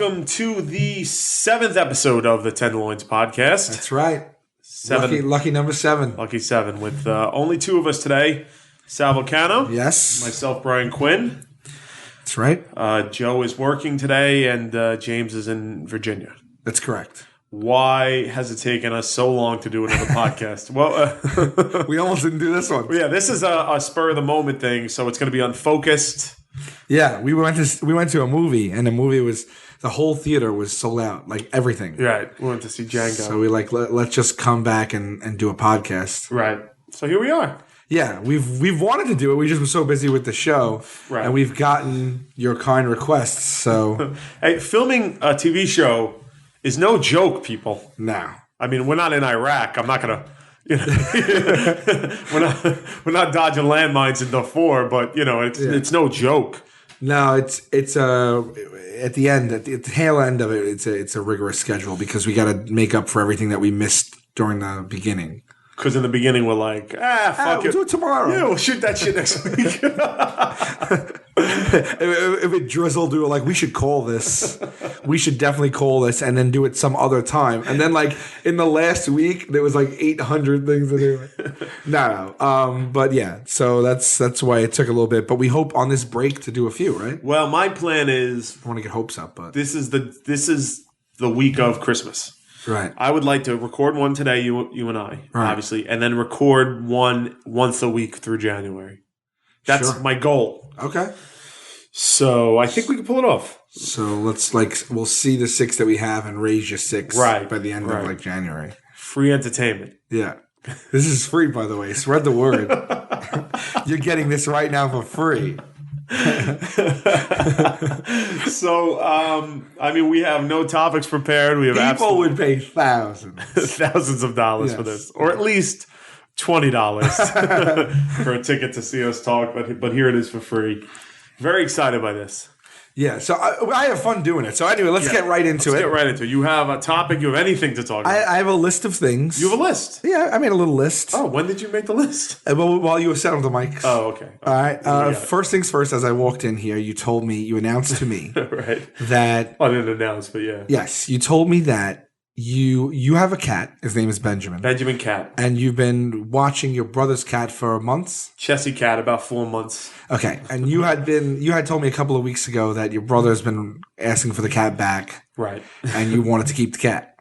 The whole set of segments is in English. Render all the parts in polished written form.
welcome to the 7th episode of the Tenderloins Podcast. That's right. Lucky number 7. Lucky 7 with only 2 of us today. Sal Vulcano. Yes. Myself, Brian Quinn. That's right. Joe is working today and James is in Virginia. That's correct. Why has it taken us so long to do another podcast? Well, we almost didn't do this one. Yeah, this is a spur of the moment thing, so it's going to be unfocused. Yeah, we went to a movie, and the whole theater was sold out, like everything. Right, we went to see Django. So we let's just come back and do a podcast. Right. So here we are. Yeah, we've wanted to do it. We just were so busy with the show, right? And we've gotten your kind requests. So, hey, filming a TV show is no joke, people. No, I mean we're not in Iraq. I'm not gonna. You know, we're not dodging landmines in Darfur, but it's no joke. No, it's at the end, at the tail end of it, it's a rigorous schedule because we got to make up for everything that we missed during the beginning. Because in the beginning we're like, fuck we'll it, do it tomorrow. Yeah, we'll shoot that shit next week. If it drizzled, we were like, we should call this. We should definitely call this, and then do it some other time. And then, like in the last week, there was like 800 things to do. No. But yeah, so that's why it took a little bit. But we hope on this break to do a few, right? Well, my plan is I want to get hopes up, but this is the week of Christmas. Right. I would like to record one today, you and I, obviously, and then record one once a week through January. That's my goal. Okay. So I think we can pull it off. So we'll see the 6 that we have and raise your 6 by the end of January. Free entertainment. Yeah. This is free, by the way. Spread the word. You're getting this right now for free. So, we have no topics prepared. We have people would pay thousands of dollars for this, or at least $20 for a ticket to see us talk. But here it is for free. Very excited by this. Yeah, so I have fun doing it. So anyway, let's get right into it. Let's get right into it. You have a topic. You have anything to talk about. I have a list of things. You have a list? Yeah, I made a little list. Oh, when did you make the list? Well, while you were set on the mics. Oh, okay. All right. First things first, as I walked in here, you announced to me right. that... I didn't announce, but yeah. Yes, you told me that you have a cat. His name is Benjamin. Benjamin Cat. And you've been watching your brother's cat for months? Chessie Cat, about 4 months. Okay. And you had told me a couple of weeks ago that your brother's been asking for the cat back. Right. And you wanted to keep the cat.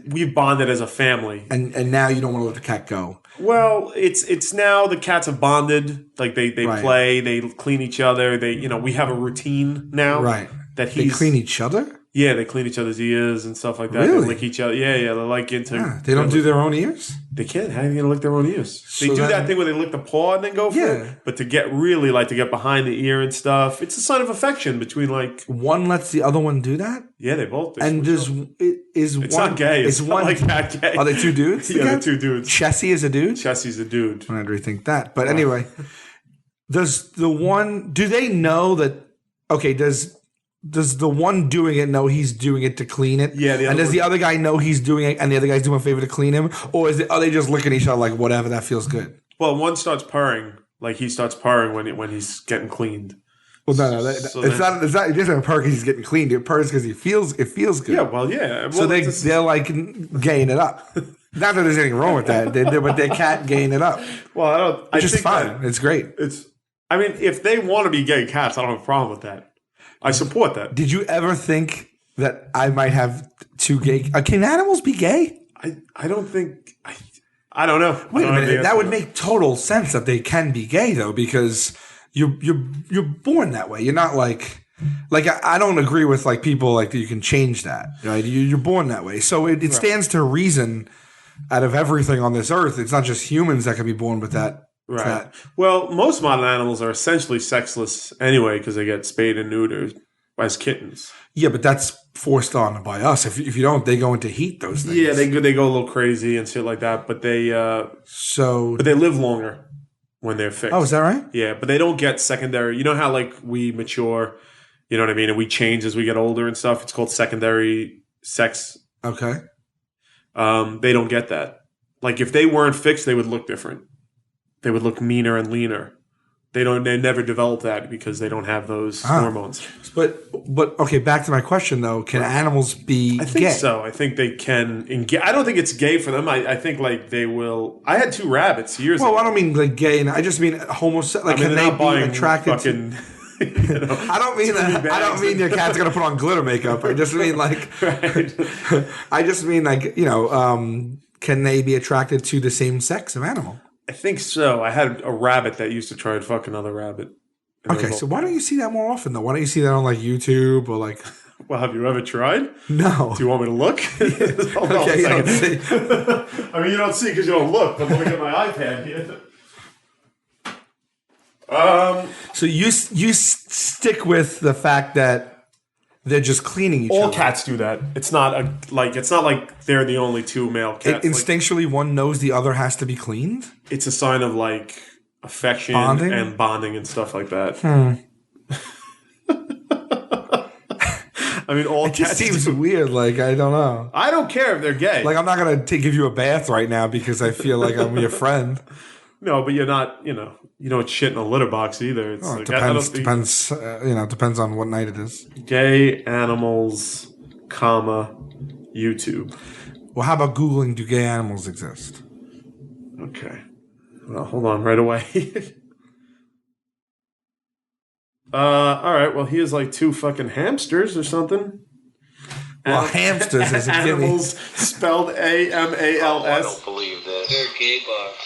We've bonded as a family. And now you don't want to let the cat go. Well, it's now the cats have bonded. Like they play, they clean each other. We have a routine now. Right. That they clean each other? Yeah, they clean each other's ears and stuff like that. Really? They lick each other. Yeah, they're like into... Yeah, they don't do their own ears? They can. How are you going to lick their own ears? They do that thing where they lick the paw and then go for it. But to get behind the ear and stuff, it's a sign of affection between like... One lets the other one do that? Yeah, they both do. And it's not gay. It's not like that gay. Are they 2 dudes? Yeah, they're 2 dudes. Chessie is a dude? Chessie's a dude. I had to rethink that. But anyway, do they know that... Okay, does the one doing it know he's doing it to clean it? Yeah. And does the other guy know he's doing it and the other guy's doing a favor to clean him? Or are they just looking at each other like, whatever, that feels good? Well, one starts purring. Like he starts purring when he's getting cleaned. Well, no. It's not. It doesn't purr because he's getting cleaned. It purrs because it feels good. Yeah, well, yeah. Well, so they're like gaying it up. Not that there's anything wrong with that, but their cat gaying it up. Well, Which is fine. It's great. If they want to be gay cats, I don't have a problem with that. I support that. Did you ever think that I might have 2 gay? Can animals be gay? I don't think. I don't know. Wait a minute. That would make total sense that they can be gay though, because you're born that way. You're not like I don't agree with like people like that you can change that. Right? You're born that way, so it stands to reason. Out of everything on this earth, it's not just humans that can be born with that. Right. Well, most modern animals are essentially sexless anyway because they get spayed and neutered as kittens. Yeah, but that's forced on by us. If you don't, they go into heat. Those things. Yeah, they go a little crazy and shit like that. But they live longer when they're fixed. Oh, is that right? Yeah, but they don't get secondary. You know how like we mature, you know what I mean, and we change as we get older and stuff. It's called secondary sex. Okay. They don't get that. Like if they weren't fixed, they would look different. They would look meaner and leaner. They never develop that because they don't have those hormones. But okay, back to my question though. Can animals be I think gay? so. I think they can. I don't think it's gay for them. I think like they will. I had 2 rabbits years ago. Well, I don't mean like gay, and I just mean homosexual. Like, can they be attracted to? I don't mean that. I don't mean your cat's gonna put on glitter makeup. I just mean like. Right. I just mean like can they be attracted to the same sex of animal? I think so. I had a rabbit that used to try and fuck another rabbit. Okay, so why don't you see that more often though? Why don't you see that on like YouTube or like? Well, have you ever tried? No. Do you want me to look? Okay, you don't see. I mean, you don't see because you don't look. But let me get my iPad here. So you stick with the fact that they're just cleaning each other. All cats do that. It's not like they're the only 2 male cats. Instinctually, one knows the other has to be cleaned. It's a sign of like affection and bonding and stuff like that. I mean, all cats. It seems weird. Like, I don't know. I don't care if they're gay. Like, I'm not gonna give you a bath right now because I feel like I'm your friend. No, but you're not. You don't shit in a litter box either. It's like, depends. Depends on what night it is. Gay animals, YouTube. Well, how about Googling, do gay animals exist? Okay. Well, hold on right away. All right. Well, he has like 2 fucking hamsters or something. Well, hamsters is a animals spelled AMALS. I don't believe this. They're gay bugs.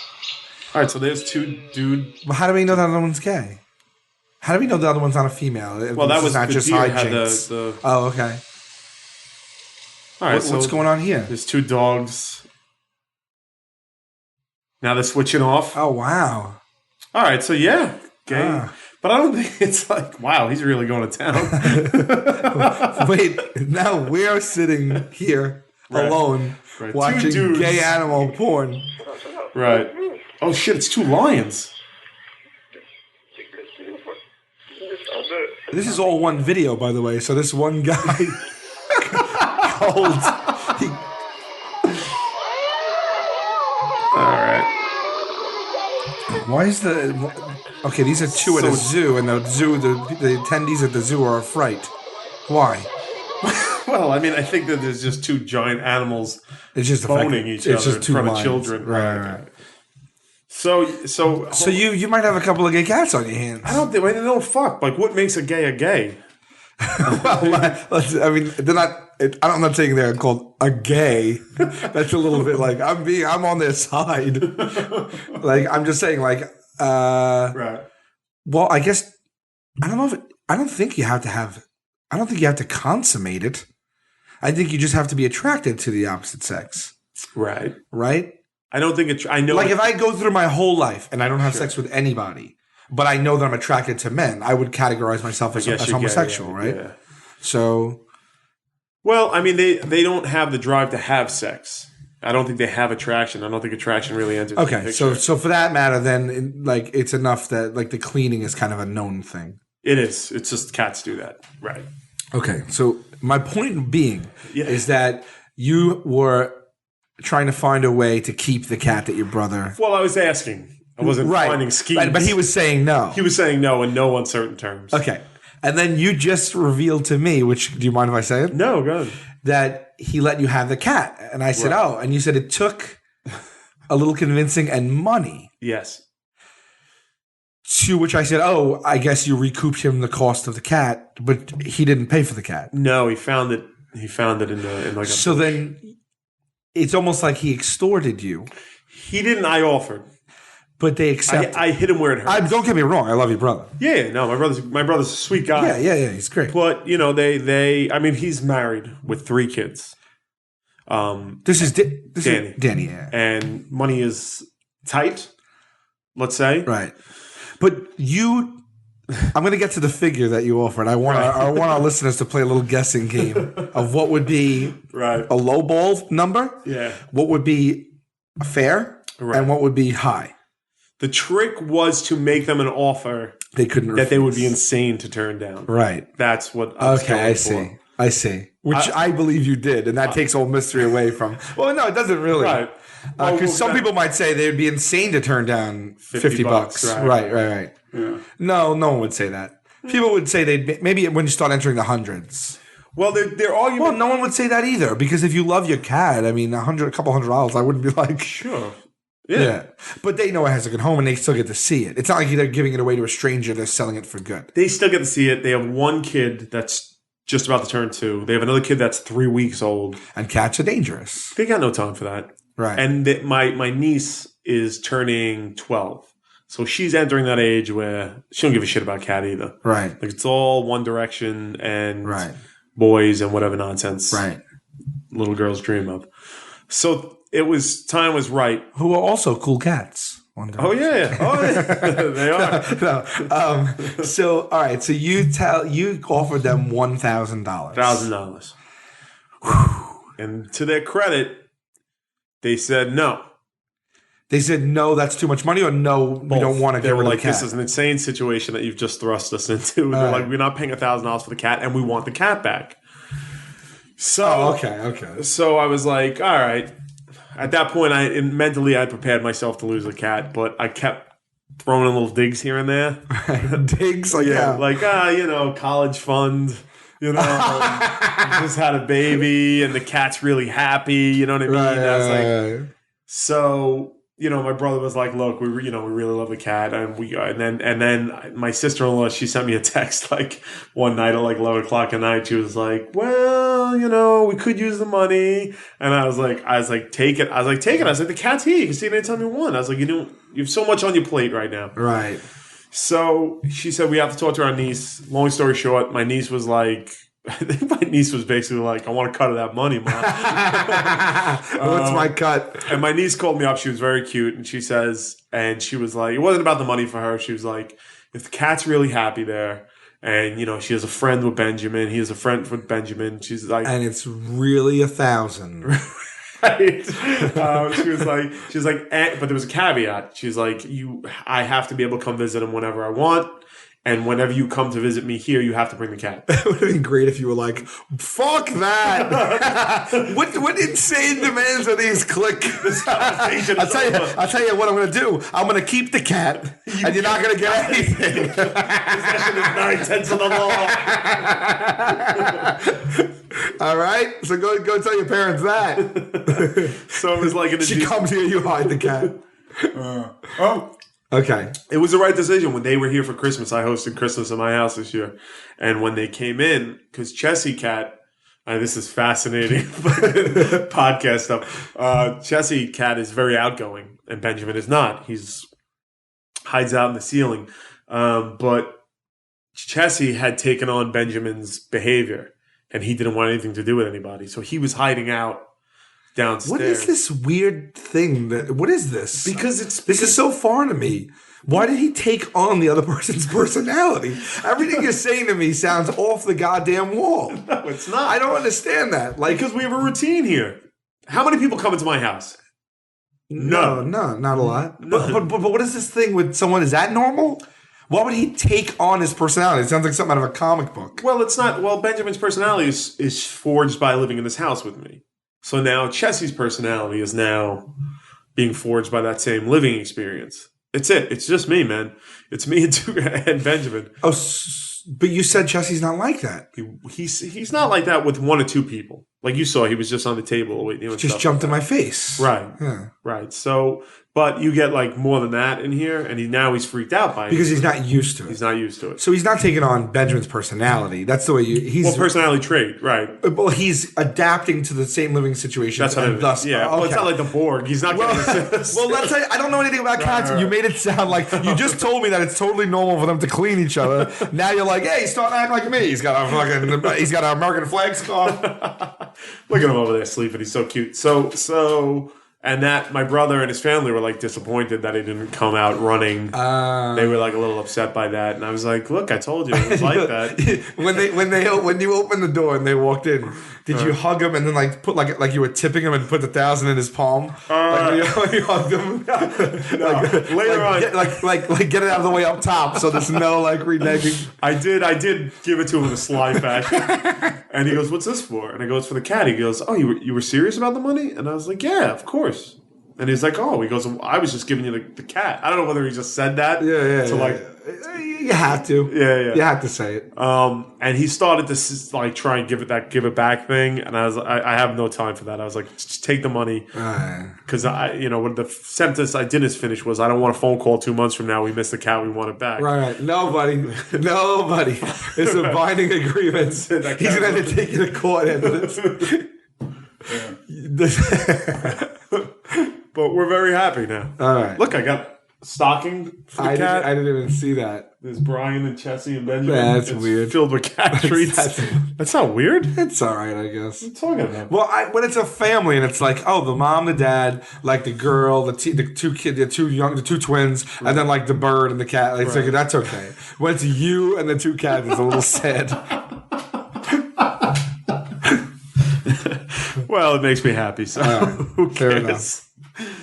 All right, so there's 2 dude. Well, how do we know the other one's gay? How do we know the other one's not a female? Well, that was not just hijinks. Oh, okay. All right, what's going on here? There's 2 dogs. Now they're switching off. Oh, wow. All right, so yeah, gay. But I don't think it's like, wow, he's really going to town. Wait, now we're sitting here alone watching gay animal porn. Right. Oh, shit, it's 2 lions. This is all one video, by the way. So this one guy holds... All right. Why is the... Okay, these are 2 at a zoo, and the attendees at the zoo are a fright. Why? Well, I mean, I think that there's just 2 giant animals boning each other in front of children. Right. So you might have a couple of gay cats on your hands. I don't think they don't fuck. Like, what makes a gay a gay? Well, I mean, they're not. I'm not saying they're called a gay. That's a little bit like I'm on their side. Like, I'm just saying, like, right. Well, I guess I don't know I don't think you have to consummate it. I think you just have to be attracted to the opposite sex. Right. Right. I don't think I know. Like, if I go through my whole life and I don't have sex with anybody, but I know that I'm attracted to men, I would categorize myself as homosexual, right? Yeah. So, well, I mean, they don't have the drive to have sex. I don't think they have attraction. I don't think attraction really enters. Okay, so for that matter, then it's enough that like the cleaning is kind of a known thing. It is. It's just cats do that, right? Okay, so my point being is that you were trying to find a way to keep the cat that your brother... Well, I was asking. I wasn't finding schemes. Right, but he was saying no. He was saying no in no uncertain terms. Okay. And then you just revealed to me, which, do you mind if I say it? No, go ahead. That he let you have the cat. And I said, oh. And you said it took a little convincing and money. Yes. To which I said, oh, I guess you recouped him the cost of the cat, but he didn't pay for the cat. No, he found it. He found it in like a... So then... It's almost like he extorted you. He didn't. I offered, but they accepted. I hit him where it hurts. Don't get me wrong. I love your brother. Yeah, no, my brother's a sweet guy. Yeah, he's great. But they. I mean, he's married with 3 kids. This is Danny. Danny, yeah. And money is tight. Let's say right. But I'm going to get to the figure that you offered. I want our listeners to play a little guessing game of what would be a lowball number, what would be fair, and what would be high. The trick was to make them an offer they couldn't that they would be insane to turn down. Right. That's what I was going for. I see. Which I believe you did, and that takes all mystery away from... Well, no, it doesn't really. Right. Because some people might say they would be insane to turn down $50. Right. No one would say that. People would say they'd maybe when you start entering the hundreds. Well, they're arguing. Well, no one would say that either because if you love your cat, I mean, a couple $100, I wouldn't be like, sure. Yeah. But they know it has a good home and they still get to see it. It's not like they're giving it away to a stranger. They're selling it for good. They still get to see it. They have one kid that's just about to turn 2. They have another kid that's 3 weeks old. And cats are dangerous. They got no time for that. Right. And my niece is turning 12. So she's entering that age where she don't give a shit about cat either. Right. Like it's all One Direction and boys and whatever nonsense little girls dream of. So time was right. Who are also cool cats. Oh yeah. They are. So all right. So you offered them $1,000. $1,000. And to their credit, they said no. They said no, that's too much money, or no, we don't want to get rid of the cat. This is an insane situation that you've just thrust us into. They're like, we're not paying $1,000 for the cat, and we want the cat back. So okay. So I was like, all right. At that point, mentally I prepared myself to lose the cat, but I kept throwing in little digs here and there. Digs, college fund. Just had a baby, and the cat's really happy. You know what I mean? I was like, so. My brother was like, "Look, we really love the cat," and then my sister-in-law, she sent me a text like one night at like 11 o'clock at night. She was like, "Well, we could use the money," and I was like, "Take it." I was like, "The cat's here. You can see it anytime you want." I was like, "You have so much on your plate right now." Right. So she said we have to talk to our niece. Long story short, my niece was like. I think my niece was basically like, I want a cut of that money, Mom. What's my cut? And my niece called me up. She was very cute. And she was like, it wasn't about the money for her. She was like, if the cat's really happy there, and, she has a friend with Benjamin. He has a friend with Benjamin. She's like. And it's really $1,000. Right. She was like, but there was a caveat. She's like, I have to be able to come visit him whenever I want. And whenever you come to visit me here, you have to bring the cat. It would have been great if you were like, fuck that. What insane demands are these? Click. I'll tell you what I'm going to do. I'm going to keep the cat, and you're not going to get anything. Possession is 9/10 of the law. All right? So go tell your parents that. So it was like... She comes here, you hide the cat. Okay. It was the right decision. When they were here for Christmas, I hosted Christmas at my house this year. And when they came in, because Chessie Cat, this is fascinating podcast stuff. Chessie Cat is very outgoing, and Benjamin is not. He's hides out in the ceiling. But Chessie had taken on Benjamin's behavior, and he didn't want anything to do with anybody. So he was hiding out downstairs. What is this weird thing? What is this? This is so foreign to me. Why did he take on the other person's personality? Everything you're saying to me sounds off the goddamn wall. No, it's not. I don't understand that. Because we have a routine here. How many people come into my house? No, not a lot. But what is this thing with someone? Is that normal? Why would he take on his personality? It sounds like something out of a comic book. Well, it's not. Well, Benjamin's personality is forged by living in this house with me. So now Chessie's personality is now being forged by that same living experience. It's it. It's just me, man. It's me and Benjamin. Oh, but you said Chessie's not like that. He's not like that with one or two people. Like you saw, he was just on the table waiting. He just jumped in my face. Right. Yeah. Right. So, but you get like more than that in here, and he's freaked out by it. Because he's not used to it. He's not used to it. So he's not taking on Benjamin's personality. That's the way he's... personality trait, right. Well, he's adapting to the same living situation. That's what it is. Yeah. Okay. Well, it's not like the Borg. He's not getting this. Well, let's say I don't know anything about cats. Right. You made it sound like you just told me that it's totally normal for them to clean each other. Now you're like, hey, he's starting to act like me. He's got an American flag scarf. Look at him over there sleeping. He's so cute. So, and that my brother and his family were like disappointed that he didn't come out running. They were like a little upset by that, and I was like, "Look, I told you it was like that." when you opened the door and they walked in, did you hug him and then like put like you were tipping him and put the 1,000 in his palm? Like you hugged him. Later on, get it out of the way up top, so there's no like reneging. I did give it to him in a sly fashion, and he goes, "What's this for?" And I go, "It's for the cat." He goes, "Oh, you were serious about the money?" And I was like, "Yeah, of course." And he's like, oh, he goes, I was just giving you the cat. I don't know whether he just said that. You have to. Yeah. You have to say it. And he started to like try and give it back thing. And I have no time for that. I was like, just take the money. Because when the sentence I didn't finish was, I don't want a phone call 2 months from now. We missed the cat. We want it back. Right. Nobody. It's a binding agreement. He's going to have to take you to court after this. But we're very happy now. All right. Look, I got a stocking for the cat. I didn't even see that. There's Brian and Chessie and Benjamin. Yeah, that's weird. Filled with cat treats. That's not weird. It's all right, I guess. What are you talking about? Well, when it's a family and it's like, oh, the mom, the dad, like the girl, the two kids, the two twins, right. And then like the bird and the cat. Like, right. That's okay. When it's you and the two cats, it's a little sad. Well, it makes me happy. So who cares?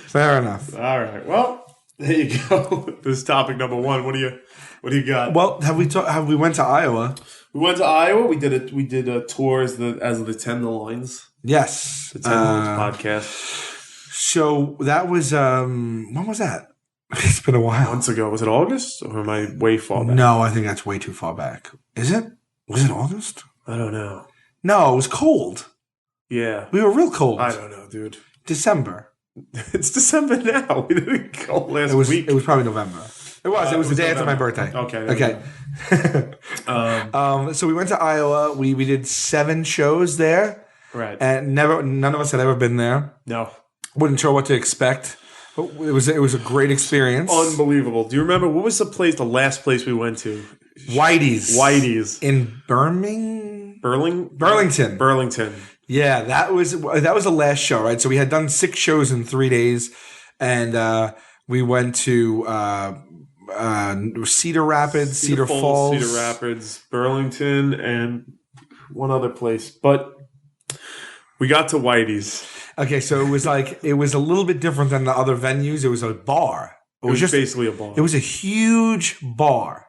Fair enough. All right. Well, there you go. This is topic number one. What do you got? Well, have we went to Iowa? We went to Iowa. We did a tour as the Tenderloins. Yes. The Tenderloins Podcast. So that was when was that? It's been a while. Months ago. Was it August? Or am I way far back? No, I think that's way too far back. Is it? Was it August? I don't know. No, it was cold. Yeah. We were real cold. I don't know, dude. December. It's December now. We didn't go last week. It was probably November. It was the day after my birthday. Okay. So we went to Iowa. We did 7 shows there. Right. And none of us had ever been there. No. Wasn't sure what to expect. But it was a great experience. Unbelievable. Do you remember what was the last place we went to? Whitey's. In Burlington. Yeah, that was the last show, right? So we had done 6 shows in 3 days, and we went to Cedar Rapids, Cedar Falls, Cedar Rapids, Burlington, and one other place. But we got to Whitey's. Okay, so it was a little bit different than the other venues. It was a bar. It was just basically a bar. It was a huge bar.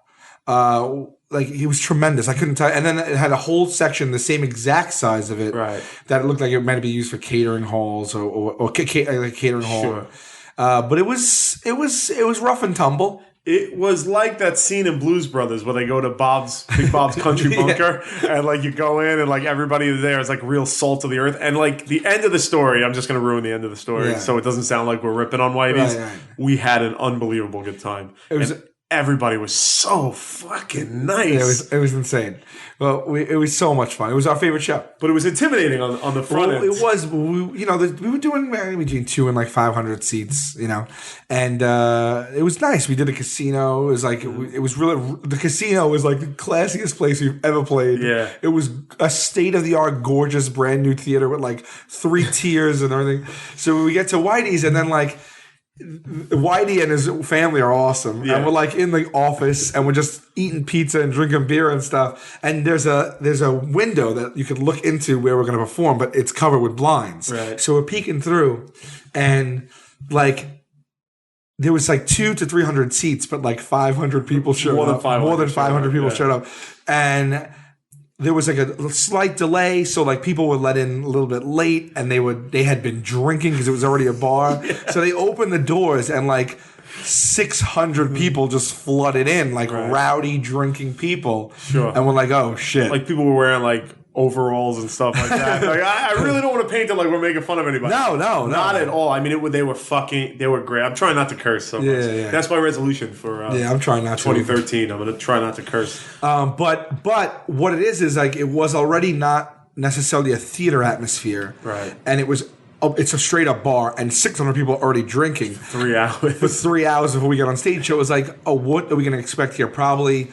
It was tremendous. I couldn't tell. And then it had a whole section, the same exact size of it, right? That it looked like it might be used for catering halls or catering hall. Sure. But it was rough and tumble. It was like that scene in Blues Brothers where they go to Big Bob's Country Bunker, and like you go in and like everybody there is like real salt of the earth. And like the end of the story, I'm just going to ruin the end of the story so it doesn't sound like we're ripping on Whitey's. Right. We had an unbelievable good time. Everybody was so fucking nice. It was insane. Well, it was so much fun. It was our favorite show. But it was intimidating on the front end. It was. We were doing between 2 and like 500 seats, and it was nice. We did a casino. It was like it was really. The casino was like the classiest place we've ever played. Yeah. It was a state of the art, gorgeous, brand new theater with like 3 tiers and everything. So we get to Whitey's, and then like. Whitey and his family are awesome, and we're like in the office, and we're just eating pizza and drinking beer and stuff. And there's a window that you can look into where we're going to perform, but it's covered with blinds. Right. So we're peeking through, and like there was like 200 to 300 seats, but like 500 people showed up. More than 500 people showed up, and. There was like a slight delay, so like people were let in a little bit late, and they had been drinking because it was already a bar. So they opened the doors, and like 600 people just flooded in, like rowdy drinking people. Sure. And we're like, oh shit! Like people were wearing like overalls and stuff like that. Like I really don't want to paint it like we're making fun of anybody. No, not at all. I mean, they were great. I'm trying not to curse so much. Yeah. That's my resolution for I'm trying not 2013. I'm going to try not to curse. But what it is like it was already not necessarily a theater atmosphere, right? And it's a straight up bar, and 600 people are already drinking 3 hours. For 3 hours before we get on stage. So it was like, oh, what are we going to expect here? Probably.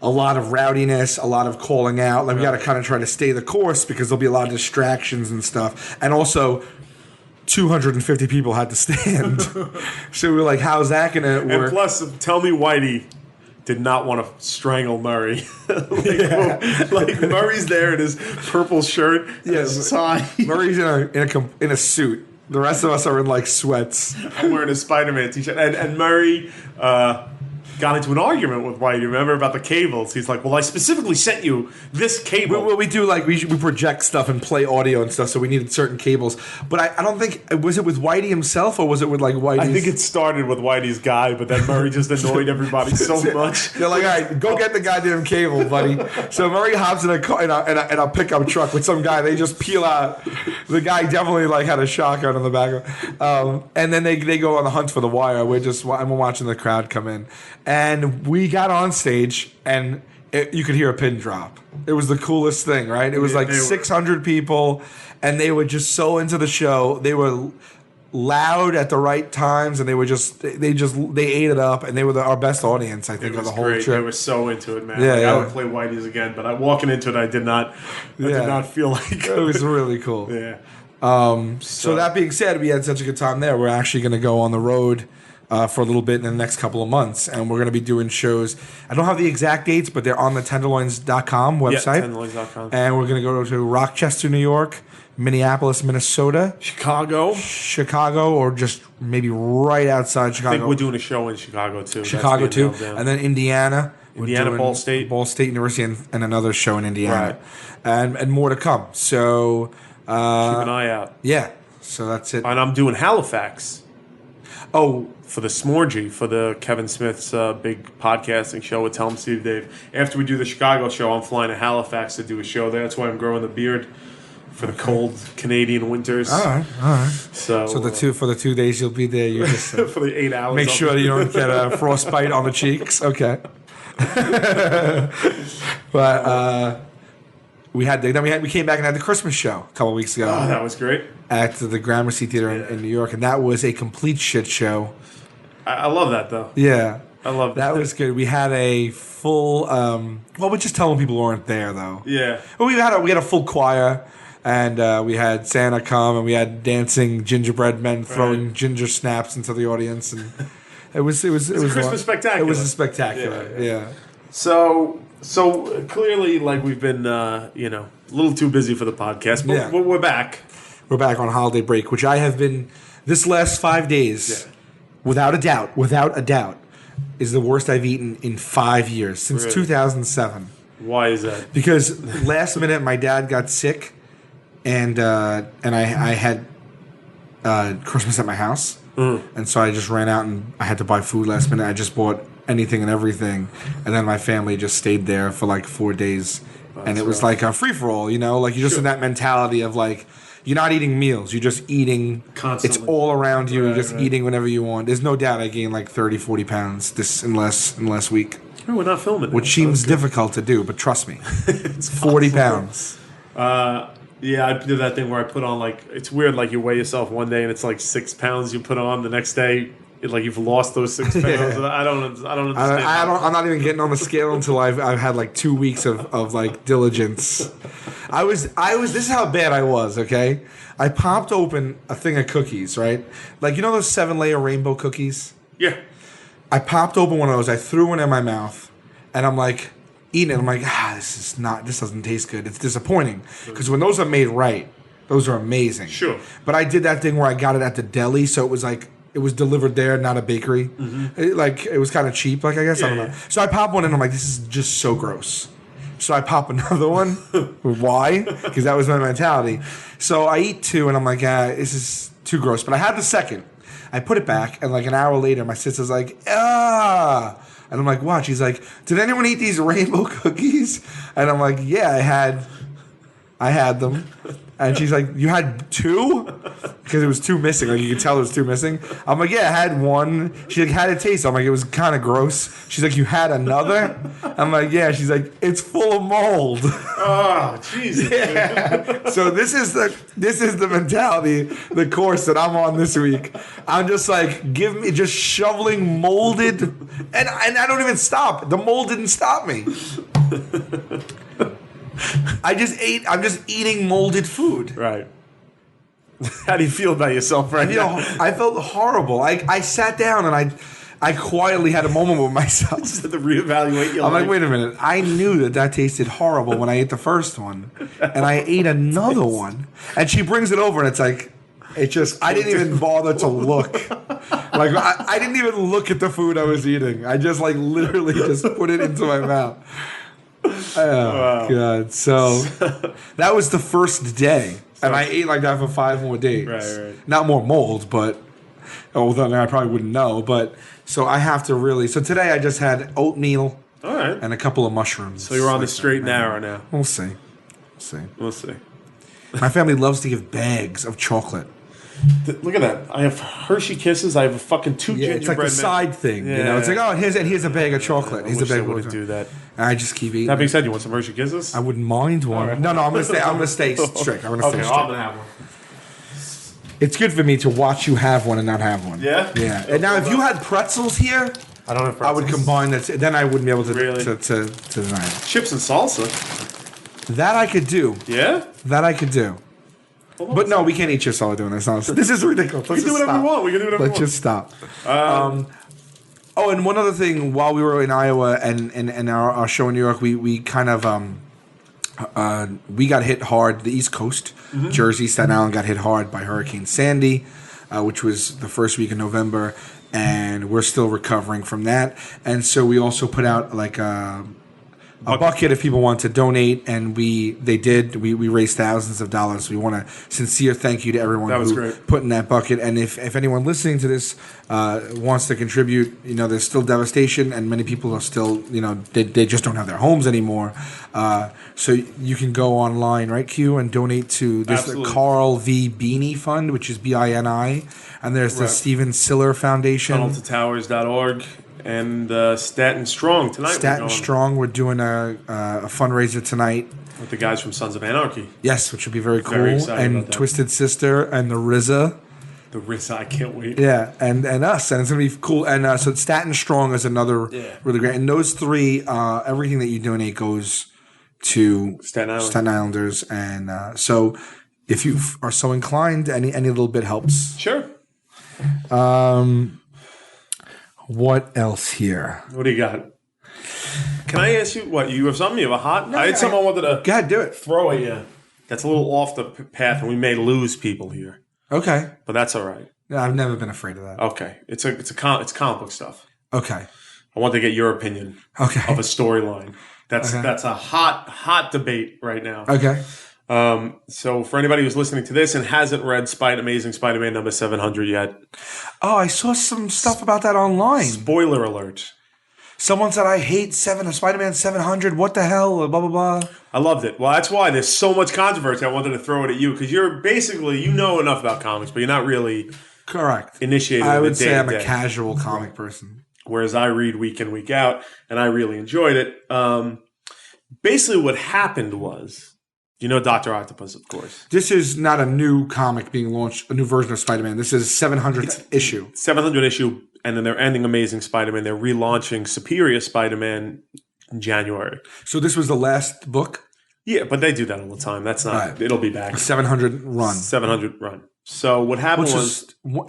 A lot of rowdiness, a lot of calling out. Like we got to kind of try to stay the course because there'll be a lot of distractions and stuff. And also, 250 people had to stand. So we were like, how's that going to work? And plus, tell me Whitey did not want to strangle Murray. like Murray's there in his purple shirt and his tie. Murray's in a suit. The rest of us are in like sweats. I'm wearing a Spider-Man t-shirt. And Murray... got into an argument with Whitey, remember, about the cables. He's like, well, I specifically sent you this cable. Well, we do, like, we project stuff and play audio and stuff, so we needed certain cables. But I don't think, was it with Whitey himself, or was it with, like, Whitey's? I think it started with Whitey's guy, but then Murray just annoyed everybody so much. They're like, all right, go get the goddamn cable, buddy. So Murray hops in a car, in a pickup truck with some guy. They just peel out. The guy definitely, like, had a shotgun in the back. And then they go on the hunt for the wire. I'm watching the crowd come in. And we got on stage, and you could hear a pin drop. It was the coolest thing, right? It was like 600 people, and they were just so into the show. They were loud at the right times, and they ate it up, and they were our best audience, I think, of the whole trip. They were so into it, man. Yeah, I would play Whitey's again, but walking into it, I did not feel like it was really cool. Yeah. So that being said, we had such a good time there. We're actually going to go on the road for a little bit in the next couple of months, and we're going to be doing shows. I don't have the exact dates, but they're on the Tenderloins.com website. Yeah, Tenderloins.com. And we're going to go to Rochester, New York, Minneapolis, Minnesota, Chicago, or just maybe right outside Chicago. I think we're doing a show in Chicago too. And then Indiana. Ball State University, and another show in Indiana, right. and more to come. So keep an eye out. Yeah, so that's it. And I'm doing Halifax. Oh, for the Smorgy, for the Kevin Smith's big podcasting show with Tell 'em Steve Dave. After we do the Chicago show, I'm flying to Halifax to do a show there. That's why I'm growing the beard for the cold Canadian winters. All right. So for the 2 days you'll be there, you just for the 8 hours. Make sure you don't get a frostbite on the cheeks. Okay. But we came back and had the Christmas show a couple weeks ago. Oh, that was great. At the Gramercy Theater in New York, and that was a complete shit show. I love that though. Yeah, I love that. That was good. We had a full. We're just telling people who weren't there though. Yeah. Well, we had a full choir, and we had Santa come, and we had dancing gingerbread men throwing ginger snaps into the audience, and it was a Christmas spectacular. It was a spectacular. Yeah. So clearly, like, we've been a little too busy for the podcast, but we're back. We're back on holiday break, which I have been this last 5 days, without a doubt, is the worst I've eaten in 5 years, since 2007. Why is that? Because last minute my dad got sick, and I had Christmas at my house, and so I just ran out and I had to buy food last minute. I just bought anything and everything, and then my family just stayed there for like 4 days, and it was like a free-for-all, like you're just in that mentality of like, you're not eating meals. You're just eating. Constantly. It's all around you. You're just eating whenever you want. There's no doubt I gained like 30, 40 pounds in last week. Oh, we're not filming. Which seems difficult to do, but trust me. It's 40 pounds. Yeah, I did that thing where I put on like, it's weird, like you weigh yourself one day and it's like 6 pounds you put on. The next day, like you've lost those 6 pounds. I don't understand. I'm not even getting on the scale until I've had like 2 weeks of like diligence. I was. This is how bad I was. Okay, I popped open a thing of cookies, right? Like, those 7-layer rainbow cookies. Yeah. I popped open one of those. I threw one in my mouth, and I'm like eating it. I'm like, this doesn't taste good. It's disappointing because when those are made right, those are amazing. Sure. But I did that thing where I got it at the deli, so it was like. It was delivered there, not a bakery. Mm-hmm. It was kind of cheap, like, I guess. I don't know. So I pop one in, and I'm like, this is just so gross. So I pop another one. Why? Because that was my mentality. So I eat 2, and I'm like, this is too gross. But I had the second. I put it back, and like an hour later, my sister's like, And I'm like, what? She's like, did anyone eat these rainbow cookies? And I'm like, yeah, I had them. And she's like, you had 2? Because it was 2 missing. Like, you could tell there was 2 missing. I'm like, yeah, I had 1. She's like, how did it taste? I'm like, it was kind of gross. She's like, you had another? I'm like, yeah. She's like, it's full of mold. Oh, Jesus. Yeah. So this is the mentality, the course that I'm on this week. I'm just like, just shoveling molded, and I don't even stop. The mold didn't stop me. I'm just eating molded food. Right. How do you feel about yourself right now? I felt horrible. I sat down and I quietly had a moment with myself. Just had to reevaluate your life. I'm like, wait a minute. I knew that tasted horrible when I ate the first one. And I ate another one. And she brings it over and it's like, I didn't even bother to look. Like, Like I didn't even look at the food I was eating. I just like literally just put it into my mouth. Oh God! So that was the first day, and I ate like that for 5 more days. Right. Not more mold, but although I probably wouldn't know. But so I have to really. So today I just had oatmeal. All right. And a couple of mushrooms. So you're on the straight and narrow now. We'll see. We'll see. My family loves to give bags of chocolate. Look at that. I have Hershey Kisses. I have a fucking 2 gingerbread. It's like the side thing. You know, it's like, oh, here's a bag of chocolate. Here's a bag of chocolate. Do that. And I just keep eating. That being said, you want some Hershey Kisses? I wouldn't mind one. Right. No, I'm gonna stay strict. I'm gonna stay strict. I'm gonna have one. It's good for me to watch you have one and not have one. Yeah? Yeah. And now if you had pretzels here, I don't have pretzels. I would combine that. Then I wouldn't be able to Really? to deny it. Chips and salsa. That I could do. Yeah? That I could do. But no, we can't eat chips while we're doing this. This is ridiculous. We can do whatever we want. We can do whatever we want. Let's just stop. Oh, and one other thing. While we were in Iowa and our show in New York, we kind of we got hit hard. The East Coast, Jersey, Staten Island got hit hard by Hurricane Sandy, which was the first week of November, and we're still recovering from that. And so we also put out like a bucket if people want to donate, and we raised thousands of dollars. We want a sincere thank you to everyone who put in that bucket. And if anyone listening to this wants to contribute, there's still devastation, and many people are still, they just don't have their homes anymore. So you can go online, right, Q, and donate to this Carl V. Beanie Fund, which is BINI, and there's the Stephen Siller Foundation. TunnelToTowers.org. And Staten Strong tonight. We're doing a fundraiser tonight with the guys from Sons of Anarchy. Yes, which would be very cool. Very excited about that. Twisted Sister and the RZA. The RZA, I can't wait. Yeah, and us, and it's gonna be cool. And so Staten Strong is another really great. And those three, everything that you donate goes to Staten Islanders. And so, if you are so inclined, any little bit helps. Sure. What else here? What do you got? Can I ask you what you have something? You have a hot? No, I had someone wanted to go ahead, do it. Throw at you. That's a little off the path, and we may lose people here. Okay, but that's all right. No, I've never been afraid of that. Okay, it's comic book stuff. Okay, I want to get your opinion. Okay, of a storyline. That's a hot debate right now. Okay. So for anybody who's listening to this and hasn't read Amazing Spider-Man number 700 yet. Oh, I saw some stuff about that online. Spoiler alert. Someone said, I hate Spider-Man 700. What the hell? Blah, blah, blah. I loved it. Well, that's why there's so much controversy. I wanted to throw it at you because you're basically, you know enough about comics, but you're not really initiated. I would say I'm a casual comic person. Whereas I read week in, week out, and I really enjoyed it. Basically what happened was, you know Dr. Octopus, of course. This is not a new comic being launched, a new version of Spider-Man. This is 700th issue. 700th issue, and then they're ending Amazing Spider-Man. They're relaunching Superior Spider-Man in January. So this was the last book? Yeah, but they do that all the time. That's not, it'll be back. 700 run. 700 run. So what happened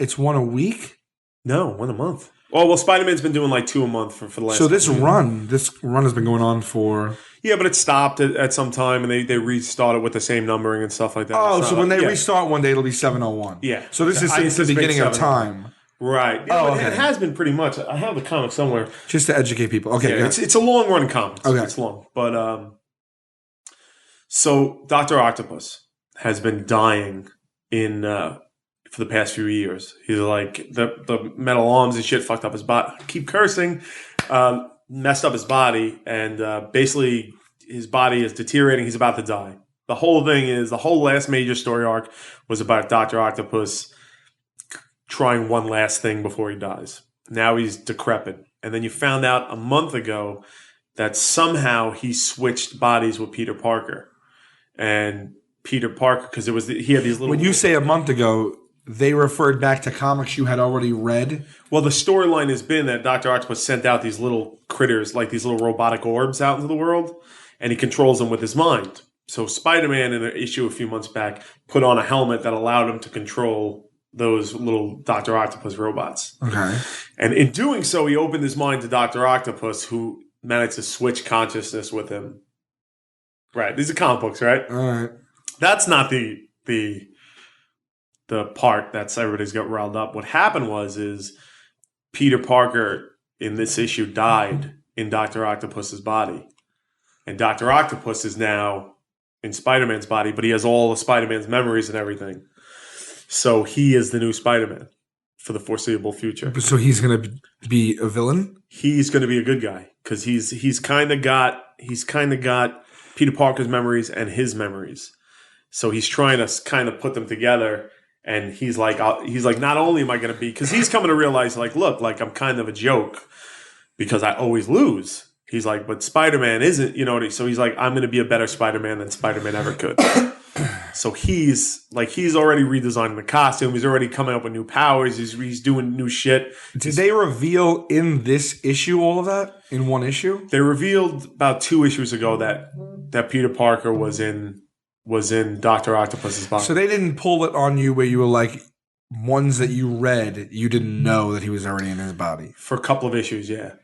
it's one a week? No, one a month. Oh, well, Spider-Man's been doing like 2 a month for the last. So this run has been going on for. Yeah, but it stopped at some time, and they restarted with the same numbering and stuff like that. Oh, so when they restart one day, it'll be 701. Yeah. So this is since the beginning of time. Right. Yeah, it has been pretty much. I have the comic somewhere. Just to educate people. Okay. Yeah, it's a long run comic. Okay. It's long. But so Dr. Octopus has been dying for the past few years. He's like the metal arms and shit fucked up his body. Keep cursing. Messed up his body, and basically his body is deteriorating. He's about to die. The whole thing is, the whole last major story arc was about Dr. Octopus trying one last thing before he dies. Now he's decrepit. And then you found out a month ago that somehow he switched bodies with Peter Parker. And Peter Parker, because he had these little... When you say a month ago, they referred back to comics you had already read? Well, the storyline has been that Dr. Octopus sent out these little critters, like these little robotic orbs out into the world, and he controls them with his mind. So Spider-Man, in an issue a few months back, put on a helmet that allowed him to control those little Dr. Octopus robots. Okay. And in doing so, he opened his mind to Dr. Octopus, who managed to switch consciousness with him. Right. These are comic books, right? All right. That's not the part that's everybody's got riled up. What happened is Peter Parker in this issue died in Dr. Octopus's body. And Dr. Octopus is now in Spider-Man's body, but he has all of Spider-Man's memories and everything. So he is the new Spider-Man for the foreseeable future. So he's going to be a villain? He's going to be a good guy because he's kind of got Peter Parker's memories and his memories. So he's trying to kind of put them together. And he's like, not only am I going to be, because he's coming to realize, like, look, like I'm kind of a joke because I always lose. He's like, but Spider-Man isn't, so he's like, I'm going to be a better Spider-Man than Spider-Man ever could. So he's already redesigning the costume. He's already coming up with new powers. He's doing new shit. Did they reveal in this issue all of that in one issue? They revealed about 2 issues ago that Peter Parker was in Dr. Octopus's body. So they didn't pull it on you where you were like, ones that you read, you didn't know that he was already in his body. For a couple of issues, yeah.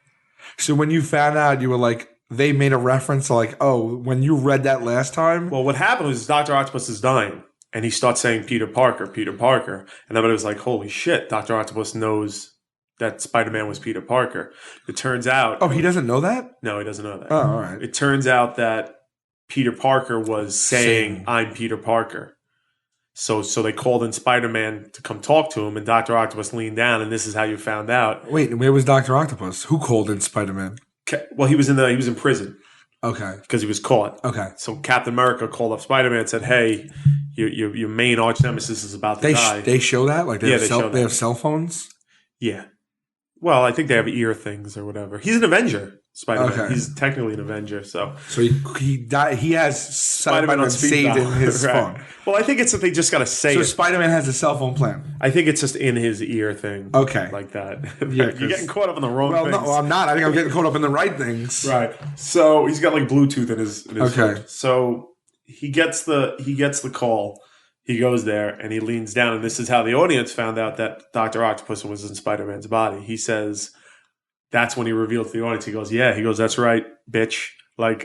So when you found out, you were like, they made a reference to like, oh, when you read that last time? Well, what happened was Dr. Octopus is dying, and he starts saying Peter Parker, Peter Parker. And everybody was like, holy shit, Dr. Octopus knows that Spider-Man was Peter Parker. It turns out... Oh, he doesn't know that? No, he doesn't know that. Oh, all right. It turns out that Peter Parker was saying, I'm Peter Parker. So they called in Spider-Man to come talk to him, and Dr. Octopus leaned down, and this is how you found out. Wait, where was Dr. Octopus? Who called in Spider-Man? Well, he was in prison. Okay. Because he was caught. Okay. So Captain America called up Spider-Man and said, hey, your main arch nemesis is about to die. They show that? Like they have cell phones? Yeah. Well, I think they have ear things or whatever. He's an Avenger, Spider-Man. Okay. He's technically an Avenger, so he died. He has Spider-Man saved in his phone. Well, I think it's that they just got to say so it. Spider-Man has a cell phone plan. I think it's just in his ear thing. Okay. Like that. Yeah, you're getting caught up in the wrong things. No, I'm not. I think I'm getting caught up in the right things. Right. So he's got like Bluetooth in his okay. phone. So he gets the call. He goes there and he leans down, and this is how the audience found out that Dr. Octopus was in Spider-Man's body. He says, that's when he revealed to the audience. He goes, yeah. He goes, that's right, bitch. Like,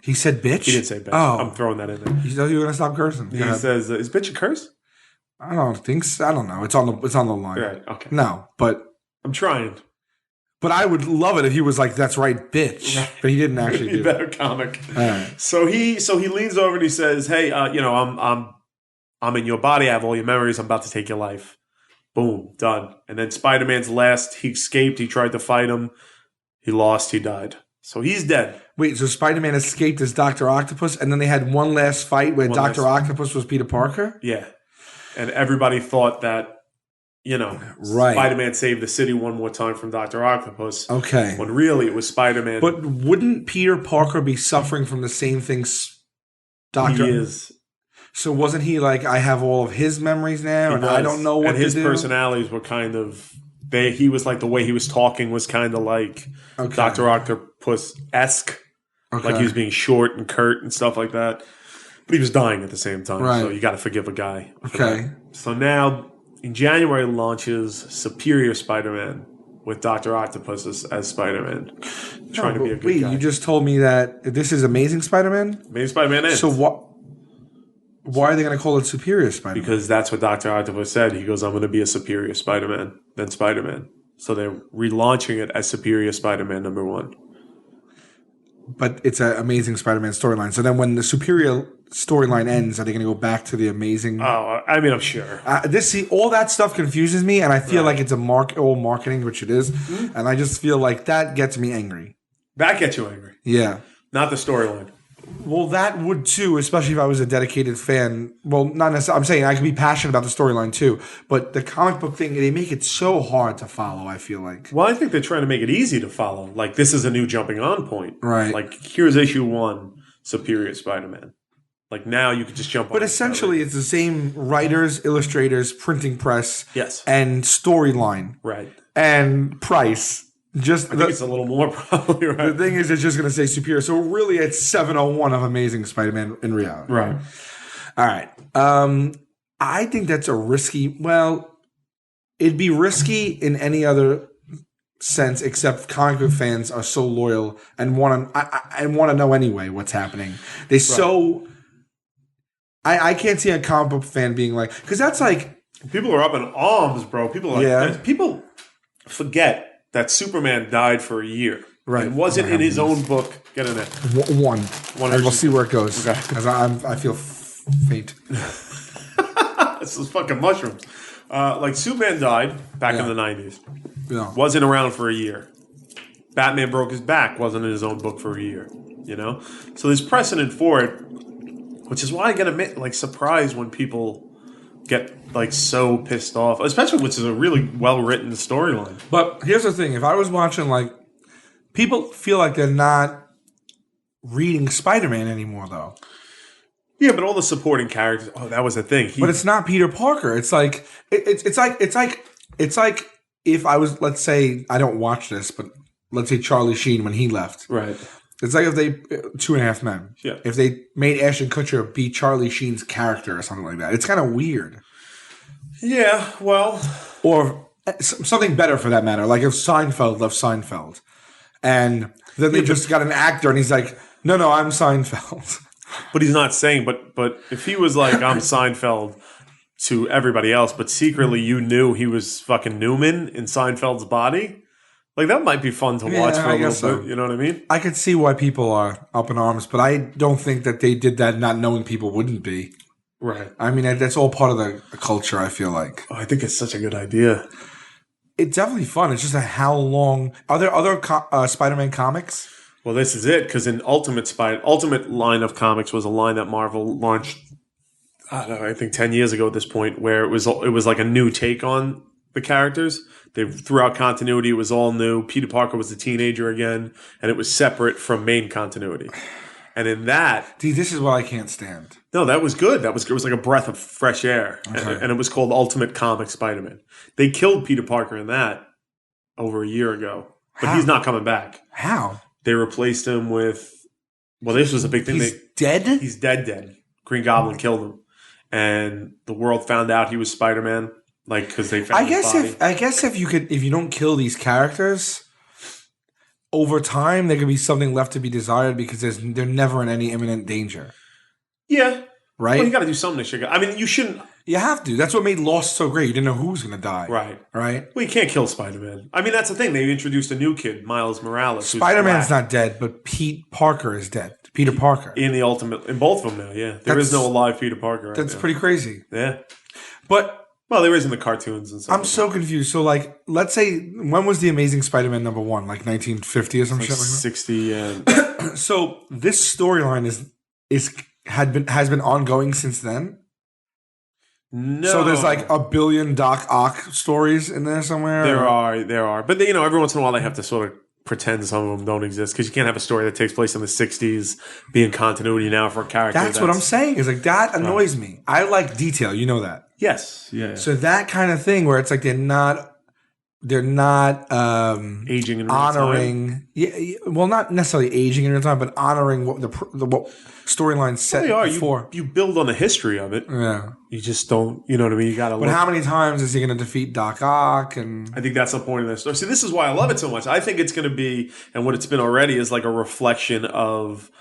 he said bitch? He didn't say bitch. Oh. I'm throwing that in there. You know you were going to stop cursing. He says, is bitch a curse? I don't think so. I don't know. It's on the line. Right, okay. No, but... I'm trying. But I would love it if he was like, that's right, bitch. Right. But he didn't actually do better comic. All right. So he leans over and he says, hey, I'm in your body. I have all your memories. I'm about to take your life. Boom, done. And then Spider-Man's last. He escaped. He tried to fight him. He lost. He died. So he's dead. Wait, so Spider-Man escaped as Dr. Octopus, and then they had one last fight where Dr. Octopus was Peter Parker? Yeah. And everybody thought that, right. Spider-Man saved the city one more time from Dr. Octopus. Okay. When really it was Spider-Man. But wouldn't Peter Parker be suffering from the same things Dr. He is. So wasn't he like, I have all of his memories now, and I don't know what to do? And his personalities were kind of... He was like, the way he was talking was kind of like Dr. Octopus-esque. Okay. Like he was being short and curt and stuff like that. But he was dying at the same time. Right. So you got to forgive a guy. Okay. So now, in January, launches Superior Spider-Man with Dr. Octopus as Spider-Man. Trying to be a good guy. You just told me that this is Amazing Spider-Man? Amazing Spider-Man ends. So why are they going to call it Superior Spider-Man? Because that's what Dr. Octopus said. He goes, I'm going to be a superior Spider-Man than Spider-Man. So they're relaunching it as Superior Spider-Man #1. But it's an Amazing Spider-Man storyline. So then when the Superior storyline ends, are they going to go back to the Amazing? Oh, I mean, I'm sure. All that stuff confuses me, and I feel like it's all marketing, which it is. Mm-hmm. And I just feel like that gets me angry. That gets you angry? Yeah. Not the storyline. Well, that would too, especially if I was a dedicated fan. Well, not necessarily. I'm saying I can be passionate about the storyline too, but the comic book thing, they make it so hard to follow, I feel like. Well, I think they're trying to make it easy to follow. Like, this is a new jumping on point. Right. Like, here's issue 1, Superior Spider-Man. Like, now you could just jump on. But essentially, it's the same writers, illustrators, printing press, yes, and storyline. Right. And price. I think it's a little more probably, right? The thing is, it's just going to say Superior. So really, it's 701 of Amazing Spider-Man in reality. Right. All right. I think that's a risky... Well, it'd be risky in any other sense, except comic book fans are so loyal and want to know anyway what's happening. They so... I can't see a comic book fan being like... Because that's like... People are up in arms, bro. People are like... Yeah. People... forget that Superman died for a year. Right. It wasn't in his own book. Get in there. One. And we'll see where it goes. Okay. Because I feel faint. It's those fucking mushrooms. Like Superman died back in the 90s. Yeah. Wasn't around for a year. Batman broke his back. Wasn't in his own book for a year. You know? So there's precedent for it, which is why I get surprised when people get like so pissed off, especially which is a really well-written storyline. But here's the thing. If I was watching, like, people feel like they're not reading Spider-Man anymore, though. Yeah, but all the supporting characters. Oh, that was the thing. But it's not Peter Parker. It's like it's like if I was, let's say, I don't watch this, but let's say Charlie Sheen when he left. Right. It's like if they 2.5 Men. Yeah. If they made Ashton Kutcher be Charlie Sheen's character or something like that, it's kind of weird. Yeah. Well, or something better for that matter. Like if Seinfeld left Seinfeld, and then they just got an actor, and he's like, "No, I'm Seinfeld." But he's not saying. But if he was like, "I'm Seinfeld" to everybody else, but secretly you knew he was fucking Newman in Seinfeld's body, like that might be fun to watch for a little bit. You know what I mean? I could see why people are up in arms, but I don't think that they did that not knowing people wouldn't be. Right. I mean, that's all part of the culture, I feel like. Oh, I think it's such a good idea. It's definitely fun. It's just how long... Are there other Spider-Man comics? Well, this is it, because in Ultimate line of comics was a line that Marvel launched, I don't know, I think 10 years ago at this point, where it was like a new take on the characters. They throughout continuity, it was all new. Peter Parker was a teenager again, and it was separate from main continuity. And in that... Dude, this is what I can't stand. No, that was good. It was like a breath of fresh air. Okay. And it was called Ultimate Comic Spider-Man. They killed Peter Parker in that over a year ago. But he's not coming back. How? They replaced him with... Well, this was a big thing. He's dead? He's dead. Green Goblin killed him. And the world found out he was Spider-Man. Like, because they found his body. I guess if you don't kill these characters... Over time, there could be something left to be desired because they're never in any imminent danger. Yeah. Right? Well, you got to do something to shake. I mean, you shouldn't... You have to. That's what made Lost so great. You didn't know who was going to die. Right. Right? Well, you can't kill Spider-Man. I mean, that's the thing. They introduced a new kid, Miles Morales. Spider-Man's not dead, but Pete Parker is dead. Peter Parker. In both of them now, yeah. There is no alive Peter Parker right That's now. pretty crazy. Yeah. But... Well, there is in the cartoons and stuff. I'm so confused. So, like, let's say, when was the Amazing Spider-Man number 1? Like 1950 or some shit like that? 60 and... So, this storyline has been ongoing since then? No. So, there's like a billion Doc Ock stories in there somewhere? There are. But, every once in a while they have to sort of pretend some of them don't exist because you can't have a story that takes place in the 60s be in continuity now for a character. That's what I'm saying. Is like, that annoys me. I like detail. You know that. Yes. Yeah. So that kind of thing where it's like they're not aging in real honoring time. Yeah, well, not necessarily aging in real time, but honoring what the storyline set before. You build on the history of it. Yeah. You just don't, you know what I mean? You got to But how many times is he going to defeat Doc Ock? And I think that's the point of this story. See, this is why I love it so much. I think it's going to be, and what it's been already, is like a reflection of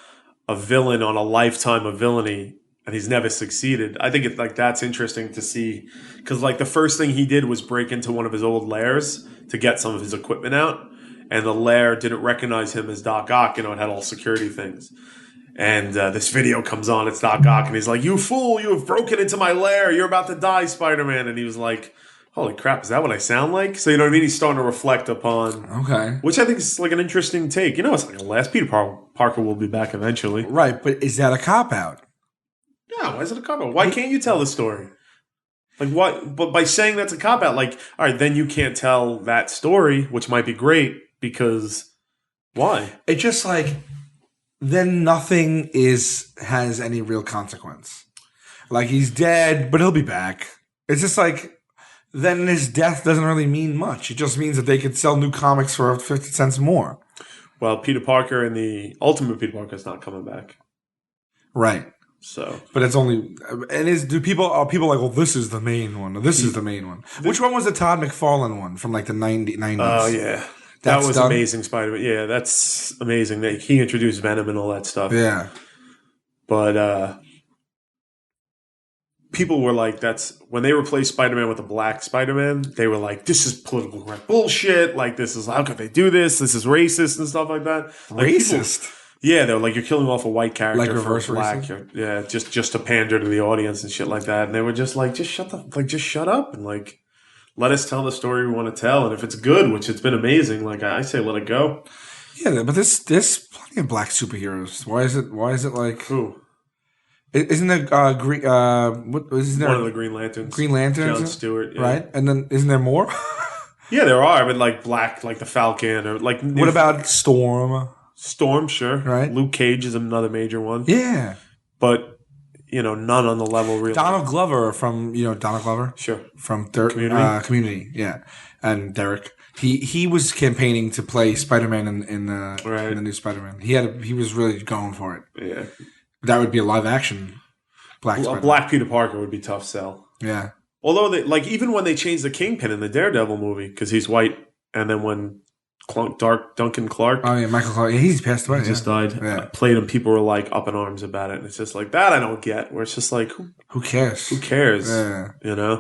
a villain on a lifetime of villainy. And he's never succeeded. I think it's like that's interesting to see because like the first thing he did was break into one of his old lairs to get some of his equipment out, and the lair didn't recognize him as Doc Ock. It had all security things. And this video comes on. It's Doc Ock, and he's like, "You fool! You have broken into my lair. You're about to die, Spider-Man." And he was like, "Holy crap! Is that what I sound like?" So you know what I mean? He's starting to reflect upon, which I think is like an interesting take. It's like a last Peter Parker will be back eventually, right? But is that a cop out? No, why is it a cop-out? Why can't you tell the story? Like, what? But by saying that's a cop-out, like, all right, then you can't tell that story, which might be great, because why? It's just like, then nothing has any real consequence. Like, he's dead, but he'll be back. It's just like, then his death doesn't really mean much. It just means that they could sell new comics for 50 cents more. Well, Peter Parker and the Ultimate Peter Parker is not coming back. Right. So, but it's only and are people like, well, this is the main one. Or this is the main one. Which one was the Todd McFarlane one from like the 90s? Oh yeah, that was Amazing Spider-Man. Yeah, that's amazing that he introduced Venom and all that stuff. Yeah, but people were like, that's when they replaced Spider-Man with a black Spider-Man, they were like, this is political correct bullshit. Like, this is, how could they do this? This is racist and stuff like that. Like, Racist? Yeah, they're like, you're killing off a white character Like for reverse black. Yeah, just to pander to the audience and shit like that. And they were just like, just shut up and like, let us tell the story we want to tell. And if it's good, which it's been amazing, like I say, let it go. Yeah, but there's plenty of black superheroes. Why is it like Who? Isn't there green? What isn't there? One of the Green Lanterns. Green Lanterns, John Stewart, yeah. right? And then isn't there more? Yeah, there are, but like black, like the Falcon, or like What about Storm? Storm? Sure, Right. Luke Cage is another major one. Yeah, But none on the level really. Donald Glover from Donald Glover, Sure. from Community? Community, yeah, and Derek. He was campaigning to play Spider-Man in Right. the new Spider-Man. He was really going for it. Yeah. That would be a live action black A Spider-Man. black Peter Parker would be tough sell. Yeah. Although they even when they changed the Kingpin in the Daredevil movie because he's white, and then when Duncan Clark Oh yeah, Michael Clark. Yeah, he's passed away. just died, Yeah. played him, people were like up in arms about it, and it's just like that I don't get. Where it's just like Who cares? who cares? Yeah.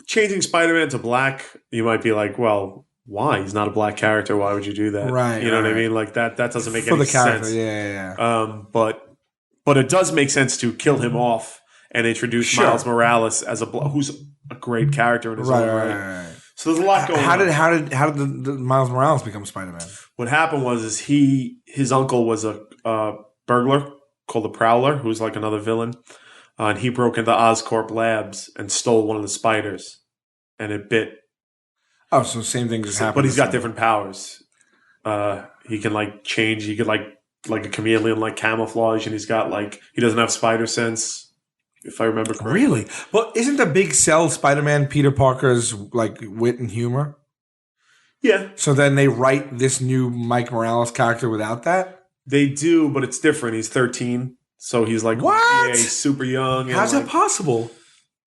Changing Spider-Man to black, you might be like, well, why? He's not a black character. Why would you do that? Right, You know what I right. mean? Like that doesn't make For any the character, sense. yeah. But it does make sense to kill him off and introduce Sure. Miles Morales as who's a great character in his own right. So there's a lot going on. How did the Miles Morales become Spider-Man? What happened was his uncle was a burglar called the Prowler, who's like another villain, and he broke into Oscorp Labs and stole one of the spiders, and it bit. Oh, so same thing just happened. But he's got different powers. He can like change. He could like a chameleon, like camouflage, and he's got like he doesn't have spider sense. If I remember correctly. Really? But isn't the big sell Spider-Man Peter Parker's like wit and humor? Yeah. So then they write this new Mike Morales character without that? They do, but it's different. He's 13, so he's like, What? Yeah, he's super young. How's and, that possible?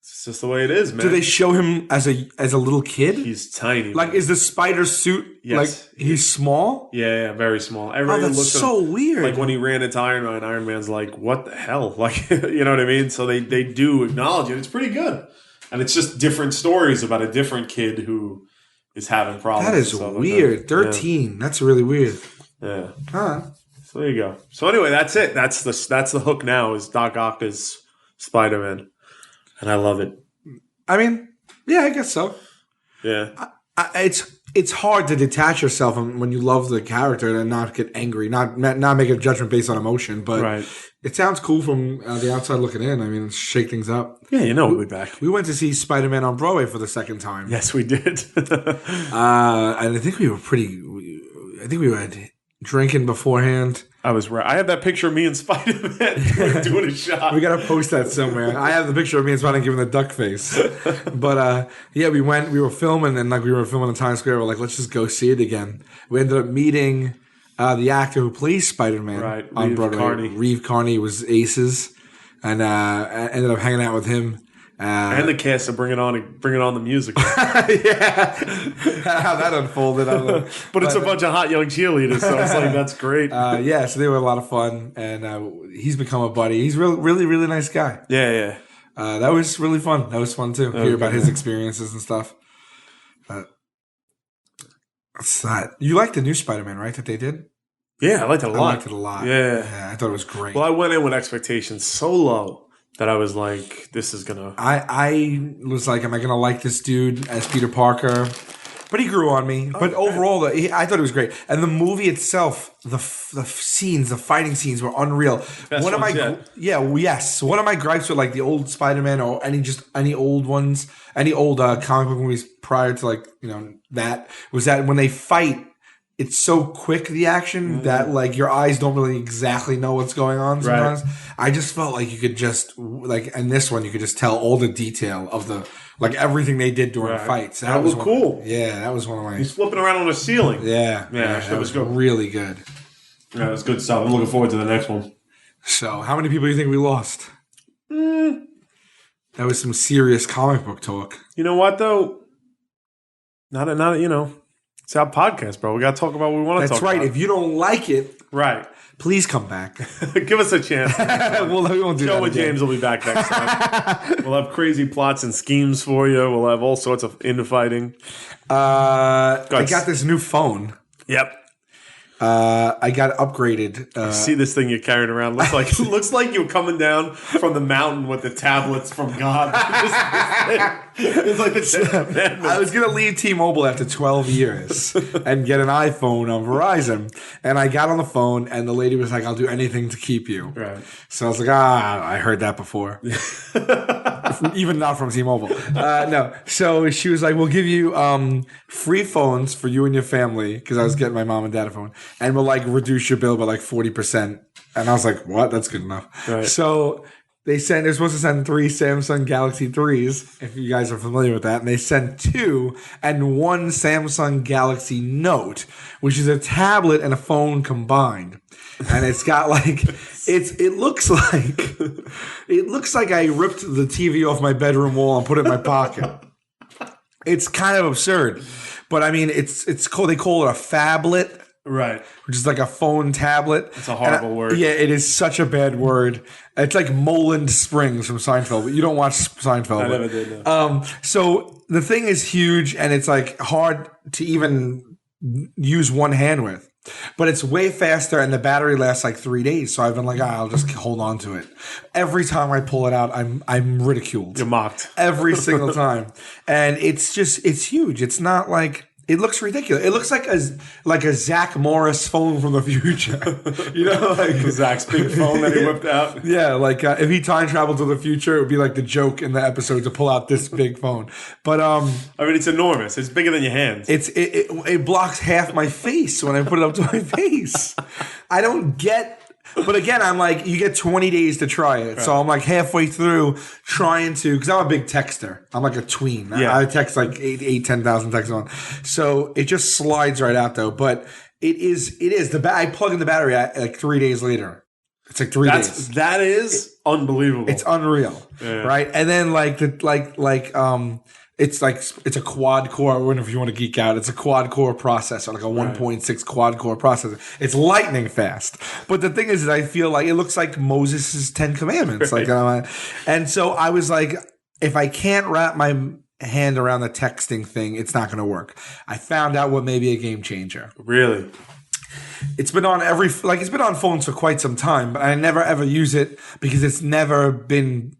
It's just the way it is, man. Do they show him as a little kid? He's tiny. Like, man. is the spider suit Yes. like he's small? Yeah, very small. Oh, Everybody that's looks so weird. like when he ran into Iron Man's like, what the hell? Like, you know what I mean? So they do acknowledge it. It's pretty good. And it's just different stories about a different kid who is having problems. That is and stuff weird. Like that. 13. That's really weird. Yeah. Huh. So there you go. So anyway, that's it. That's the hook now is Doc Ock is Spider-Man. And I love it. I mean, yeah, I guess so. Yeah. It's hard to detach yourself when you love the character and not get angry, not make a judgment based on emotion. But Right. it sounds cool from the outside looking in. I mean, shake things up. Yeah, we'll be back. We went to see Spider-Man on Broadway for the second time. Yes, we did. And I think we were drinking beforehand. I was right. I have that picture of me and Spider-Man doing a shot. We gotta post that somewhere. I have the picture of me and Spider giving the duck face. But yeah, we were filming, and like we were filming in Times Square. We're like, let's just go see it again. We ended up meeting the actor who plays Spider-Man Right, on Reeve Broadway. Carney. Reeve Carney was Aces, and I ended up hanging out with him. And the cast of Bring It On the musical. Yeah, how that unfolded. I don't know. But it's a bunch of hot young cheerleaders, so it's like, that's great. Yeah, so they were a lot of fun, and he's become a buddy. He's really, really nice guy. Yeah. That was really fun. That was fun too. Hear about his experiences and stuff. What's that? You liked the new Spider-Man, right? That they did. Yeah, I liked it a lot. I liked it a lot. Yeah. I thought it was great. Well, I went in with expectations so low that I was like, this is going to... I was like, am I going to like this dude as Peter Parker? But he grew on me. But overall, I thought it was great. And the movie itself, the fighting scenes were unreal. Best One of my ones yet. yes. One of my gripes with like the old Spider-Man or any old ones, any old comic book movies prior to that was that when they fight, it's so quick, the action, that like your eyes don't really exactly know what's going on sometimes. Right. I just felt like you could just in this one you could just tell all the detail of the everything they did during fights. That was cool. That was one of my. He's flipping around on the ceiling. Yeah, that was good. Really good. Yeah, it was good stuff. I'm looking forward to the next one. So, how many people do you think we lost? That was some serious comic book talk. You know what though? Not It's our podcast, bro. We got to talk about what we want to talk about. That's right. If you don't like it, right. Please come back. Give us a chance. We won't do Joe that and again. James will be back next time. We'll have crazy plots and schemes for you. We'll have all sorts of infighting. I got this new phone. Yep. I got upgraded. See this thing you're carrying around? Looks like you're coming down from the mountain with the tablets from God. It's like the I was gonna leave T-Mobile after 12 years and get an iPhone on Verizon, and I got on the phone, and the lady was like, "I'll do anything to keep you." Right. So I was like, I heard that before. Even not from T-Mobile. No. So she was like, we'll give you free phones for you and your family, because I was getting my mom and dad a phone, and we'll like reduce your bill by like 40%. And I was like, what? That's good enough. Right. So they're supposed to send 3 Samsung Galaxy 3s, if you guys are familiar with that. And they sent 2 and 1 Samsung Galaxy Note, which is a tablet and a phone combined. And it's got like it looks like I ripped the TV off my bedroom wall and put it in my pocket. It's kind of absurd, but I mean it's called, they call it a phablet, right? Which is like a phone tablet. It's a horrible word. Yeah, it is such a bad word. It's like Moreland Springs from Seinfeld, but you don't watch Seinfeld. I never did. No. So the thing is huge, and it's like hard to even use one hand with. But it's way faster, and the battery lasts like 3 days. So I've been like, I'll just hold on to it. Every time I pull it out, I'm ridiculed. You're mocked. Every single time. And it's huge. It's not like, it looks ridiculous. It looks like a Zach Morris phone from the future. You know, like Zach's big phone that he whipped out. Yeah, like if he time traveled to the future, it would be like the joke in the episode to pull out this big phone. But I mean, it's enormous. It's bigger than your hand. It blocks half my face when I put it up to my face. I don't get. But again, I'm like, you get 20 days to try it. Right. So I'm like halfway through trying to, because I'm a big texter. I'm like a tween. Yeah. I text like 10,000 texts on. So it just slides right out though. But it is. I plug in the battery like 3 days later. It's like 3 days. That is unbelievable. It's unreal. Yeah. Right. And then it's a quad core. I wonder if you want to geek out. It's a quad core processor, like a 1.6 quad core processor. It's lightning fast. But the thing is, I feel like it looks like Moses' 10 Commandments. Right. And so I was like, if I can't wrap my hand around the texting thing, it's not going to work. I found out what may be a game changer. Really? It's been on it's been on phones for quite some time, but I never ever use it because it's never been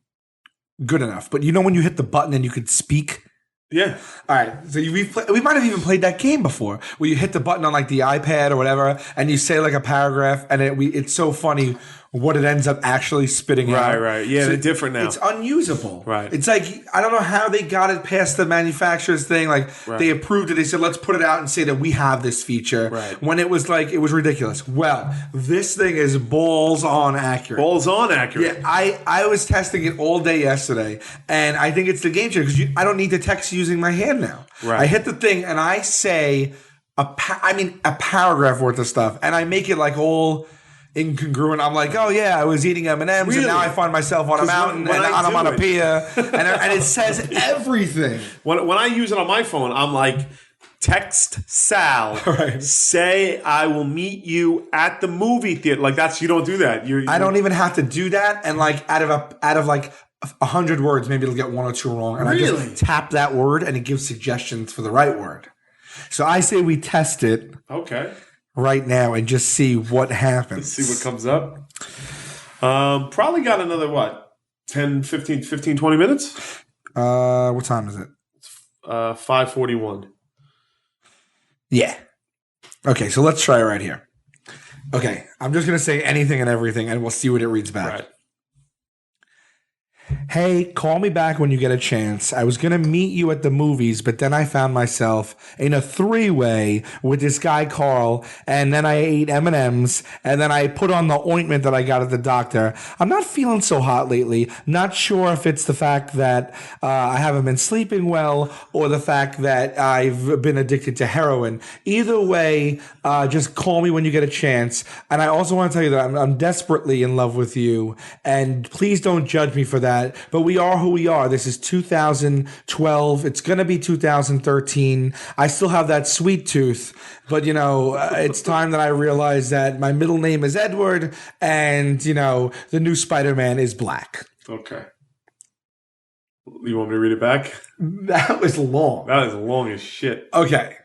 good enough. But you know when you hit the button and you could speak? Yeah. All right. So we might have even played that game before where you hit the button on like the iPad or whatever and you say like a paragraph and it's so funny what it ends up actually spitting out. Right. Yeah, so they're different now. It's unusable. Right. It's like, I don't know how they got it past the manufacturer's thing. Like they approved it. They said, let's put it out and say that we have this feature. Right. When it was like, it was ridiculous. Well, this thing is balls on accurate. Balls on accurate. Yeah. I was testing it all day yesterday and I think it's the game changer because I don't need to text using my hand now. Right. I hit the thing and I say a paragraph worth of stuff and I make it like all incongruent. I'm like, oh yeah, I was eating M&Ms and now I find myself on a mountain and I'm on a pier and it says everything. When I use it on my phone, I'm like, text Sal, say I will meet you at the movie theater. Like you don't do that. I don't even have to do that. And like out of like 100 words, maybe it'll get 1 or 2 wrong. And I just tap that word and it gives suggestions for the right word. So I say we test it. Okay. Right now and just see what happens. See what comes up. Probably got another, 10, 15, 20 minutes? What time is it? 5:41. Yeah. Okay, so let's try it right here. Okay, I'm just going to say anything and everything and we'll see what it reads back. Right. Hey, call me back when you get a chance. I was going to meet you at the movies, but then I found myself in a 3-way with this guy, Carl, and then I ate M&Ms, and then I put on the ointment that I got at the doctor. I'm not feeling so hot lately. Not sure if it's the fact that I haven't been sleeping well or the fact that I've been addicted to heroin. Either way, just call me when you get a chance. And I also want to tell you that I'm desperately in love with you, and please don't judge me for that. that. But we are who we are. This is 2012. It's going to be 2013. I still have that sweet tooth. But, it's time that I realize that my middle name is Edward and, the new Spider-Man is black. Okay. You want me to read it back? That was long. That is long as shit. Okay.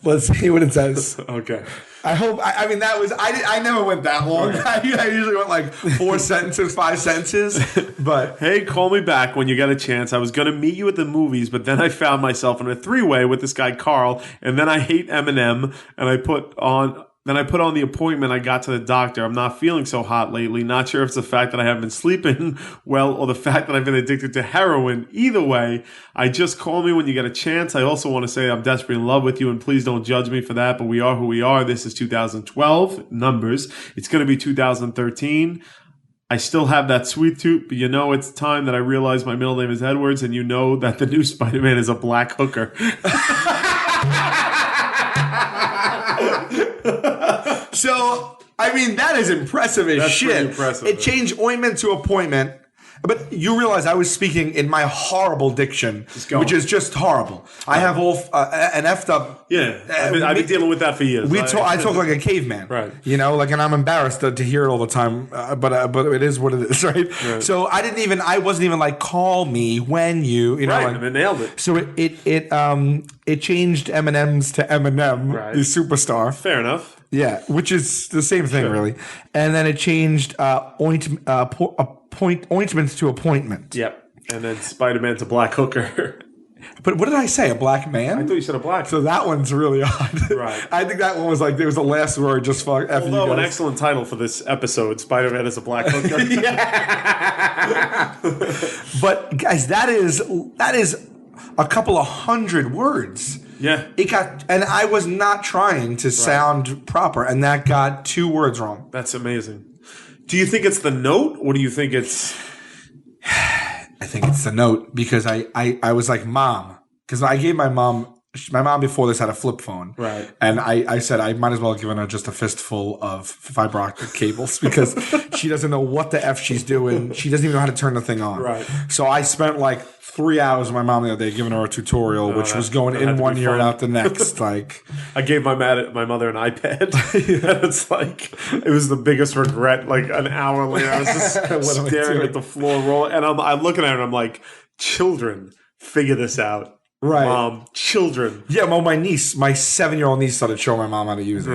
Let's see what it says. Okay. I never went that long. Okay. I usually went like 4 sentences, 5 sentences. But hey, call me back when you get a chance. I was going to meet you at the movies, but then I found myself in a 3-way with this guy Carl, and then I hate Eminem, and I put on the appointment. I got to the doctor. I'm not feeling so hot lately. Not sure if it's the fact that I haven't been sleeping well or the fact that I've been addicted to heroin. Either way, I just call me when you get a chance. I also want to say I'm desperately in love with you, and please don't judge me for that, but we are who we are. This is 2012. Numbers. It's going to be 2013. I still have that sweet tooth, but it's time that I realize my middle name is Edwards, and that the new Spider-Man is a black hooker. So, that is impressive as shit. Pretty impressive. It changed ointment to appointment. But you realize I was speaking in my horrible diction, which is just horrible. I have an effed up. Yeah, I've been dealing with that for years. I talk like a caveman, right? And I'm embarrassed to hear it all the time. But it is what it is, right? So I wasn't even like call me when you, right? Like, I nailed it. So it changed M&M's to Eminem, the superstar. Fair enough. Yeah, which is the same thing, really. And then it changed ointments to appointment. Yep. And then Spider-Man to black hooker. But what did I say? A black man? I thought you said a black. So that one's really odd. Right. I think that one was like, it was the last word, just fuck F you guys. An excellent title for this episode, Spider-Man is a black hooker. Yeah. But guys, that is a couple of 100 words. Yeah. And I was not trying to sound proper, and that got 2 words wrong. That's amazing. Do you think it's the note, or do you think it's... I think it's the note, because I was like, Mom, because I gave my mom before this had a flip phone. Right. And I said I might as well have given her just a fistful of fiber optic cables because she doesn't know what the F she's doing. She doesn't even know how to turn the thing on. Right. So I spent like 3 hours with my mom the other day giving her a tutorial, which was going in one ear and out the next. Like, I gave my mother an iPad. It's like, it was the biggest regret. Like an hour later, I was just staring at the floor roll, and I'm looking at her and I'm like, children, figure this out. Right. Children. Yeah, well, my 7-year-old niece started showing my mom how to use it.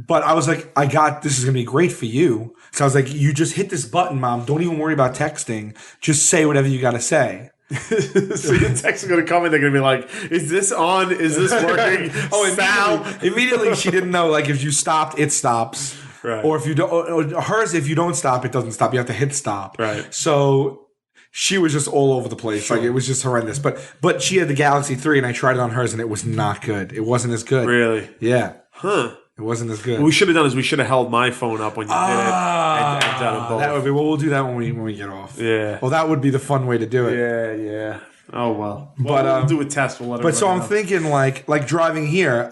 But I was like, this is going to be great for you. So I was like, you just hit this button, Mom. Don't even worry about texting. Just say whatever you got to say. So your text is going to come in. They're going to be like, is this on? Is this working? Sal. Immediately she didn't know, like, if you stopped, it stops. Right. Or if you don't, or hers, if you don't stop, it doesn't stop. You have to hit stop. Right. So she was just all over the place. Sure. Like, it was just horrendous. But she had the Galaxy 3 and I tried it on hers and it was not good. It wasn't as good. Really? Yeah. Huh. It wasn't as good. What we should have done is we should have held my phone up when you did it and done them both. That would be. Well, we'll do that when we get off. Yeah. Well, that would be the fun way to do it. Yeah. Oh well. But we'll do a test. We'll let but so I'm know. thinking like driving here.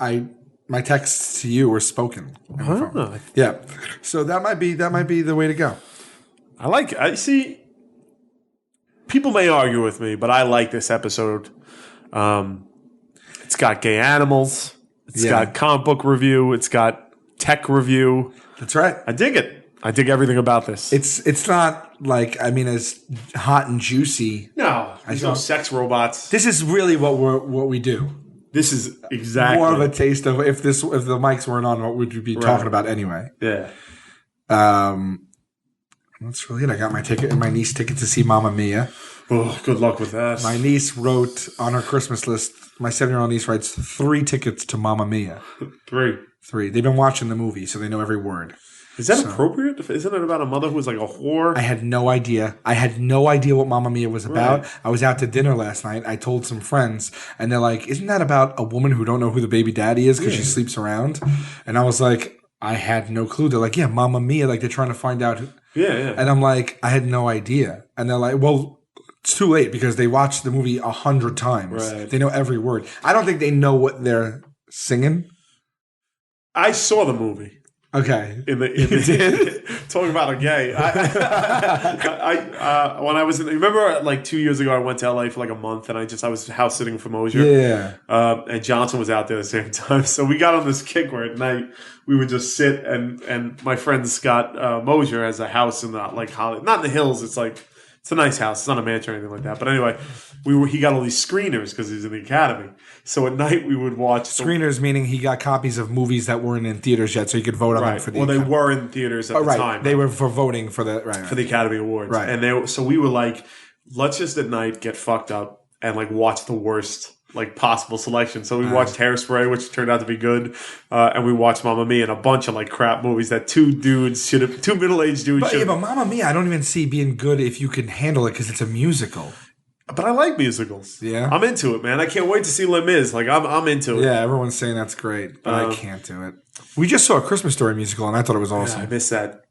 My texts to you were spoken. Huh. Yeah. So that might be the way to go. I see. People may argue with me, but I like this episode. It's got gay animals. It's got comic book review. It's got tech review. That's right. I dig it. I dig everything about this. It's not like, I mean, as hot and juicy. No, there's no sex robots. This is really what we do. This is exactly more of a taste of if the mics weren't on, what would you be talking about anyway? Yeah. That's really it. I got my niece ticket to see Mamma Mia. Oh, good luck with that. My niece wrote on her Christmas list. My 7-year-old niece writes 3 tickets to Mamma Mia. 3. They've been watching the movie, so they know every word. Is that appropriate? Isn't it about a mother who was like a whore? I had no idea. what Mamma Mia was about. Right. I was out to dinner last night. I told some friends, and they're like, isn't that about a woman who don't know who the baby daddy is because she sleeps around? And I was like, I had no clue. They're like, yeah, Mamma Mia. Like, they're trying to find out. Yeah. And I'm like, I had no idea. And they're like, well, it's too late because they watched the movie 100 times. Right. They know every word. I don't think they know what they're singing. I saw the movie. Okay. In the talking about a gay. When I was remember like 2 years ago, I went to LA for like a month, and I was house sitting for Mosier. Yeah. And Johnson was out there at the same time, so we got on this kick where at night we would just sit, and my friend Scott Mosier has a house in the like Hollywood, not in the hills. It's like it's a nice house. It's not a mansion or anything like that. But anyway, he got all these screeners because he's in the academy. So at night we would watch screeners, meaning he got copies of movies that weren't in theaters yet, so he could vote on them for the. Well, they were in theaters at the time. They were for voting for the for the Academy Awards, right? And so we were like, let's just at night get fucked up and like watch the worst like possible selection. So we watched Hairspray, which turned out to be good, and we watched Mamma Mia and a bunch of like crap movies that two middle-aged dudes should have. But Mamma Mia, I don't even see being good if you can handle it because it's a musical. But I like musicals. Yeah, I'm into it, man. I can't wait to see Les Mis. Like I'm into it. Yeah, everyone's saying that's great, but I can't do it. We just saw a Christmas Story musical, and I thought it was awesome. Yeah, I missed that.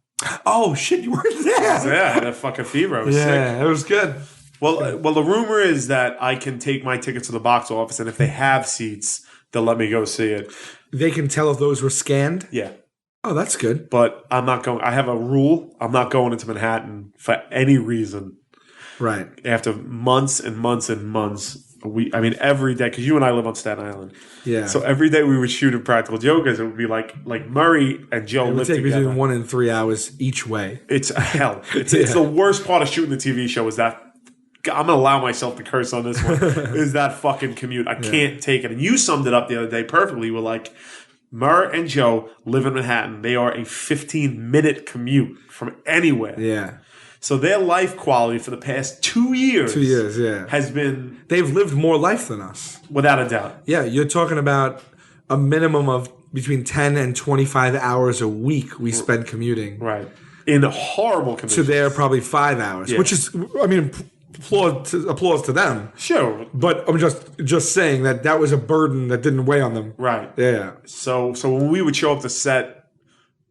Oh shit, you weren't there? Yeah, I had a fucking fever. I was sick. Yeah, it was good. Well, the rumor is that I can take my tickets to the box office, and if they have seats, they'll let me go see it. They can tell if those were scanned? Yeah. Oh, that's good. But I'm not going. I have a rule. I'm not going into Manhattan for any reason. Right. After months and months and months. Every day, because you and I live on Staten Island. Yeah. So every day we would shoot Impractical Jokers. It would be like Murray and Joe live together. It would take between 1 and 3 hours each way. It's hell. It's the worst part of shooting the TV show is that I'm going to allow myself to curse on this one. Is that fucking commute. I can't take it. And you summed it up the other day perfectly. You were like, Murr and Joe live in Manhattan. They are a 15-minute commute from anywhere. Yeah. So their life quality for the past 2 years, has been... They've lived more life than us. Without a doubt. Yeah, you're talking about a minimum of between 10 and 25 hours a week we spend commuting. Right. In horrible conditions. To their probably 5 hours, which is, applause to them. Sure. But I'm just saying that was a burden that didn't weigh on them. Right. Yeah. So when we would show up to set...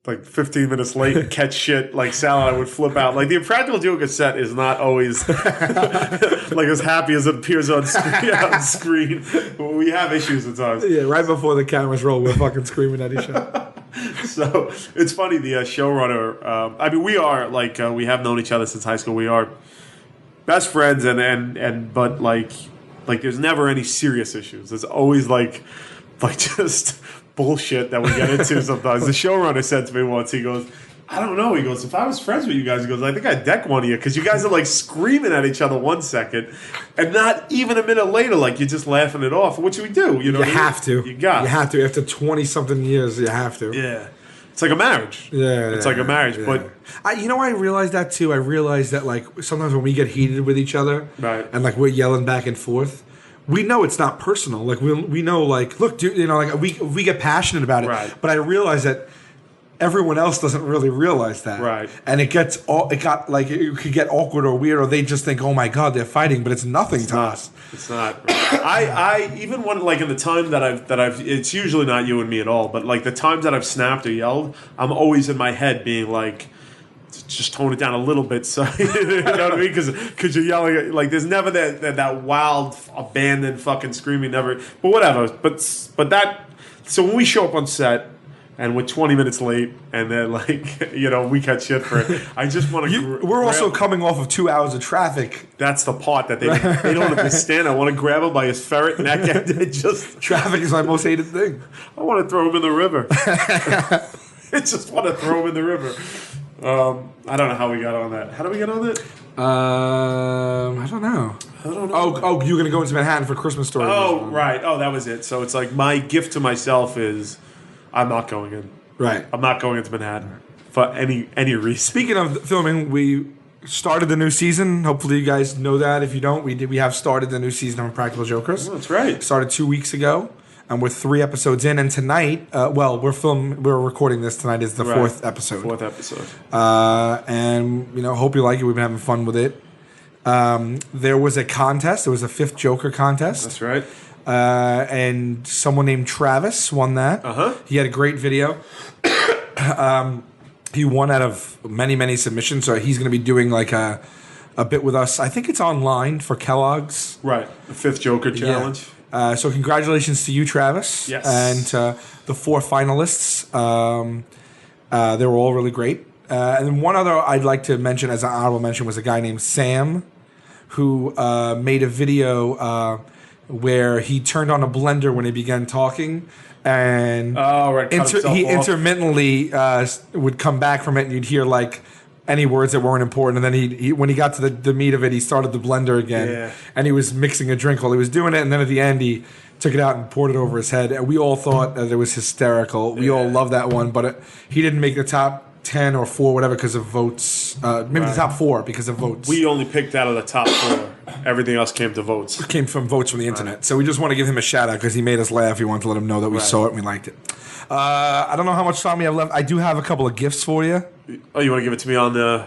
like 15 minutes late and catch shit, like Sal and I would flip out. Like the Impractical Joker set is not always like as happy as it appears on screen. We have issues at times. Yeah, right before the cameras roll, we're fucking screaming at each other. So it's funny, the showrunner, we are like, we have known each other since high school. We are best friends but like there's never any serious issues. There's always like just bullshit that we get into sometimes. The showrunner said to me once, he goes, I don't know. He goes, if I was friends with you guys, he goes, I think I'd deck one of you because you guys are like screaming at each other 1 second and not even a minute later, like you're just laughing it off, which we do. You know, you have to. You have to. After 20-something years, you have to. Yeah. It's like a marriage. Yeah. It's like a marriage. Yeah. But I realized that too. I realized that like sometimes when we get heated with each other and like we're yelling back and forth, we know it's not personal. Like we know, like, look, dude, you know, like we get passionate about it. Right. But I realize that everyone else doesn't really realize that. Right. And it could get awkward or weird, or they just think, oh my God, they're fighting, but it's nothing to us. It's not. I even when like in the time that I've it's usually not you and me at all, but like the times that I've snapped or yelled, I'm always in my head being like, just tone it down a little bit, so you know what I mean? Because you're yelling at, like there's never that wild abandoned fucking screaming, never. But whatever. But that. So when we show up on set and we're 20 minutes late, and then like we cut shit for it. I just want to. We're also coming off of 2 hours of traffic. That's the part that they don't understand. I want to grab him by his ferret neck and just. Traffic is my most hated thing. I want to throw him in the river. I just want to throw him in the river. I don't know how we got on that. How did we get on that? I don't know. Oh, you're going to go into Manhattan for Christmas Story. Oh, right. Oh, that was it. So it's like my gift to myself is I'm not going in. Right. I'm not going into Manhattan for any reason. Speaking of filming, we started the new season. Hopefully you guys know that. If you don't, we have started the new season of Impractical Jokers. Oh, that's right. Started 2 weeks ago. And we're 3 episodes in, and tonight, we're recording this tonight is the 4th episode. 4th episode. And hope you like it. We've been having fun with it. There was a contest. There was a 5th Joker contest. That's right. And someone named Travis won that. He had a great video. He won out of many submissions, so he's going to be doing like a bit with us. I think it's online for Kellogg's. Right. The 5th Joker challenge. Yeah. So congratulations to you, Travis. Yes. And the 4 finalists. They were all really great. And then one other I'd like to mention as an honorable mention was a guy named Sam, who made a video where he turned on a blender when he began talking, and he intermittently would come back from it, and you'd hear like any words that weren't important, and then he when he got to the meat of it, he started the blender again, and he was mixing a drink while he was doing it, and then at the end he took it out and poured it over his head, and we all thought that it was hysterical. We all loved that one, but he didn't make the top 10 or 4, whatever, because of votes. Maybe the top 4 because of votes. We only picked out of the top 4. Everything else came to votes. It came from votes from the internet. So we just want to give him a shout out because he made us laugh. We wanted to let him know that we saw it and we liked it. I don't know how much time we have left. I do have a couple of gifts for you. Oh, you want to give it to me on the...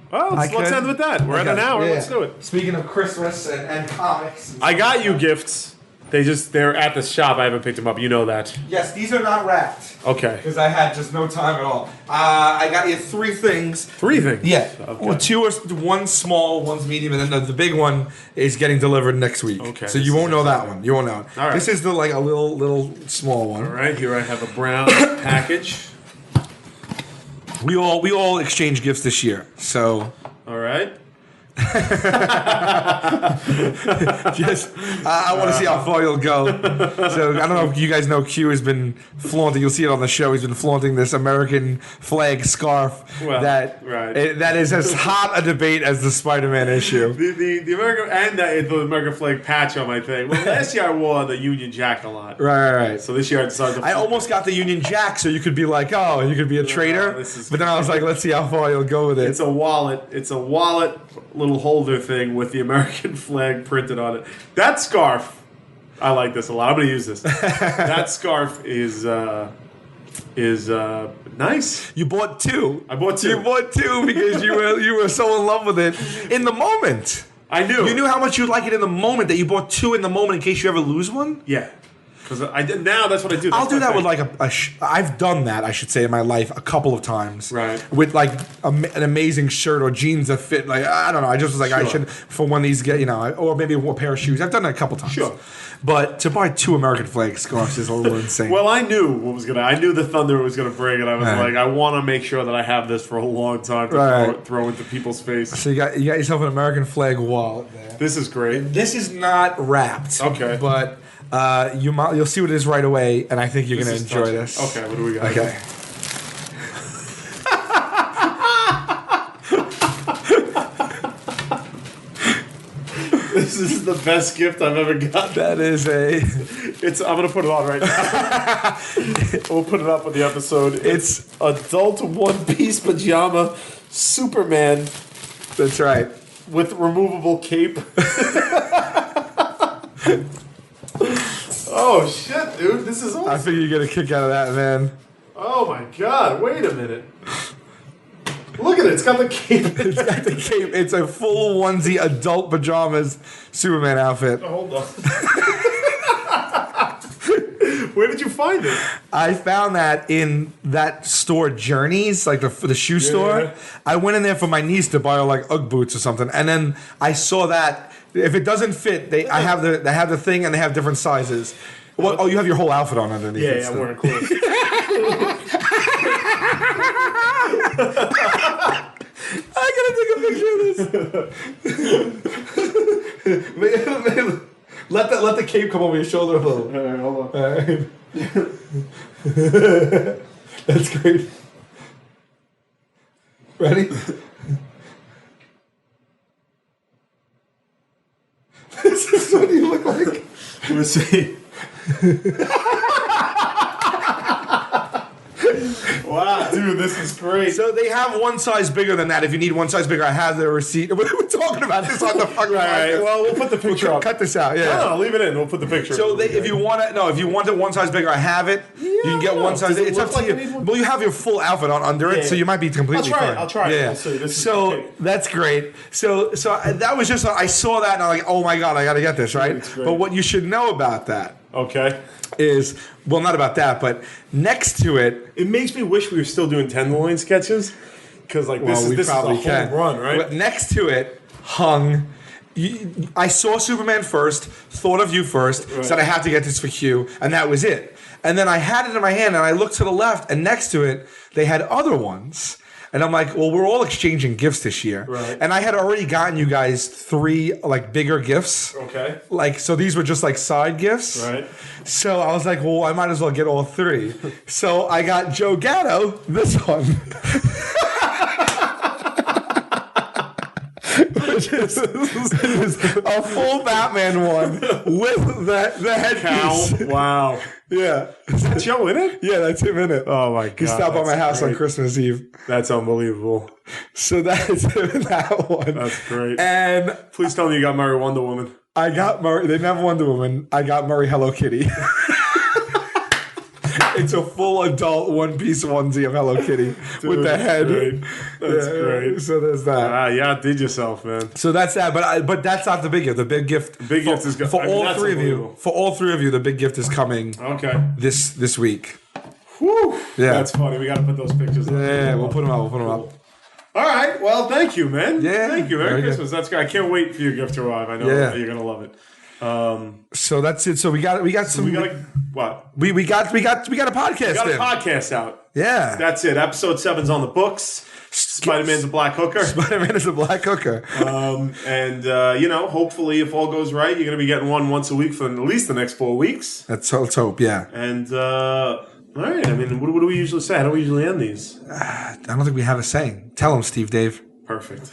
Well, let's end with that. We're at an hour. Yeah. Let's do it. Speaking of Christmas and comics. I got you gifts. They're at the shop. I haven't picked them up. You know that. Yes, these are not wrapped. Okay. Because I had just no time at all. I got you 3 things. 3 things? Yeah. Okay. Well, 2 are one small, one's medium, and then the big one is getting delivered next week. Okay. So you won't know that one. You won't know it. All right. This is a little small one. All right. Here I have a brown package. We all exchange gifts this year. So. All right. Just, I want to see how far you'll go. So I don't know if you guys know Q has been flaunting. You'll see it on the show. He's been flaunting this American flag scarf that is as hot a debate as the Spider-Man issue. The American and the American flag patch on my thing. Well, last year I wore the Union Jack a lot. Right. So this year I decided to. I almost got the Union Jack, so you could be like, oh, you could be a traitor. But then I was like, let's see how far you'll go with it. It's a wallet. Little holder thing with the American flag printed on it. That scarf, I like this a lot. I'm going to use this. That scarf is nice. You bought 2. I bought 2. You bought 2 because you were so in love with it in the moment. I knew. You knew how much you'd like it in the moment that you bought 2 in the moment in case you ever lose one? Yeah. Because I did. Now that's what I do. I'll do that with like I've done that, I should say, in my life a couple of times. Right. With like an amazing shirt or jeans that fit. Like, I don't know. I just was like, I should, for when these get, or maybe a pair of shoes. I've done that a couple times. Sure. But to buy 2 American flag scarves is a little insane. Well, I knew I knew the thunder was gonna bring, and I was like, I want to make sure that I have this for a long time to throw into people's face. So you got yourself an American flag wallet there. This is great. This is not wrapped. Okay. But you'll see what it is right away, and I think you're going to enjoy this. Okay, what do we got? Okay. This is the best gift I've ever gotten. That is I'm going to put it on right now. We'll put it up with the episode. It's adult one-piece pajama Superman. That's right. With removable cape. Oh, shit, dude. This is awesome. I figure you get a kick out of that, man. Oh, my God. Wait a minute. Look at it. It's got the cape. It's got the cape. It's a full onesie adult pajamas Superman outfit. Oh, hold on. Where did you find it? I found that in that store Journeys, like the shoe store. Yeah. I went in there for my niece to buy her like Ugg boots or something, and then I saw that if it doesn't fit, they have the thing and they have different sizes. Well, you have your whole outfit on underneath. Yeah, I'm wearing clothes. I gotta take a picture of this. Let the cape come over your shoulder a little. All right, hold on. All right. That's great. Ready? This is what you look like. Let me see. Wow, dude, this is great. So they have one size bigger than that. If you need one size bigger, I have the receipt. We're talking about this on the fucking Right. Well, we'll put the picture up. Cut this out. Yeah. No, leave it in. We'll put the picture. So if you want it one size bigger, I have it. You can get one size. It's up to you. Well, you have your full outfit on under it, so you might be completely fine. I'll try it. Yeah. We'll see. So that's great. So that was just I saw that and I'm like, oh my god, I got to get this right. But what you should know about that. Okay. Is not about that, but next to it, it makes me wish we were still doing Tenderloin sketches because this is a home run, right? But next to it hung. I saw Superman first, thought of you first, said I have to get this for Q, and that was it. And then I had it in my hand and I looked to the left and next to it, they had other ones. And I'm like, well, we're all exchanging gifts this year. Right. And I had already gotten you guys 3 like bigger gifts. Okay. Like, so these were just like side gifts. Right. So I was like, well, I might as well get all 3. So I got Joe Gatto this one. Which is a full Batman one with the headpiece. Cow. Wow. Yeah. Is that Joe in it? Yeah, that's him in it. Oh my God. He stopped by my house great. on Christmas Eve. That's unbelievable. So that's him in that one. That's great. And please tell me you got Murray Wonder Woman. I got Murray. They didn't have Wonder Woman. I got Murray Hello Kitty. It's a full adult one-piece onesie of Hello Kitty with the head. Great. That's great. So there's that. You outdid yourself, man. So that's that. But that's not the big gift. The big gift. The big gift is good. For all 3 of you. For all 3 of you, the big gift is coming. Okay. This week. Whew. Yeah. That's funny. We got to put those pictures up. Yeah, we'll put them up. All right. Well, thank you, man. Yeah. Thank you. Merry Very Christmas. That's good. I can't wait for your gift to arrive. I know you're gonna love it. So that's it. So we got some. We got what? We got a podcast. We got a podcast out. Yeah. That's it. Episode 7's on the books. Spider-Man's a black hooker. Spider-Man is a black hooker. And hopefully, if all goes right, you're gonna be getting one once a week for at least the next 4 weeks. Let's hope. Yeah. And all right. I mean, what do we usually say? How do we usually end these? I don't think we have a saying. Tell them, Steve Dave. Perfect.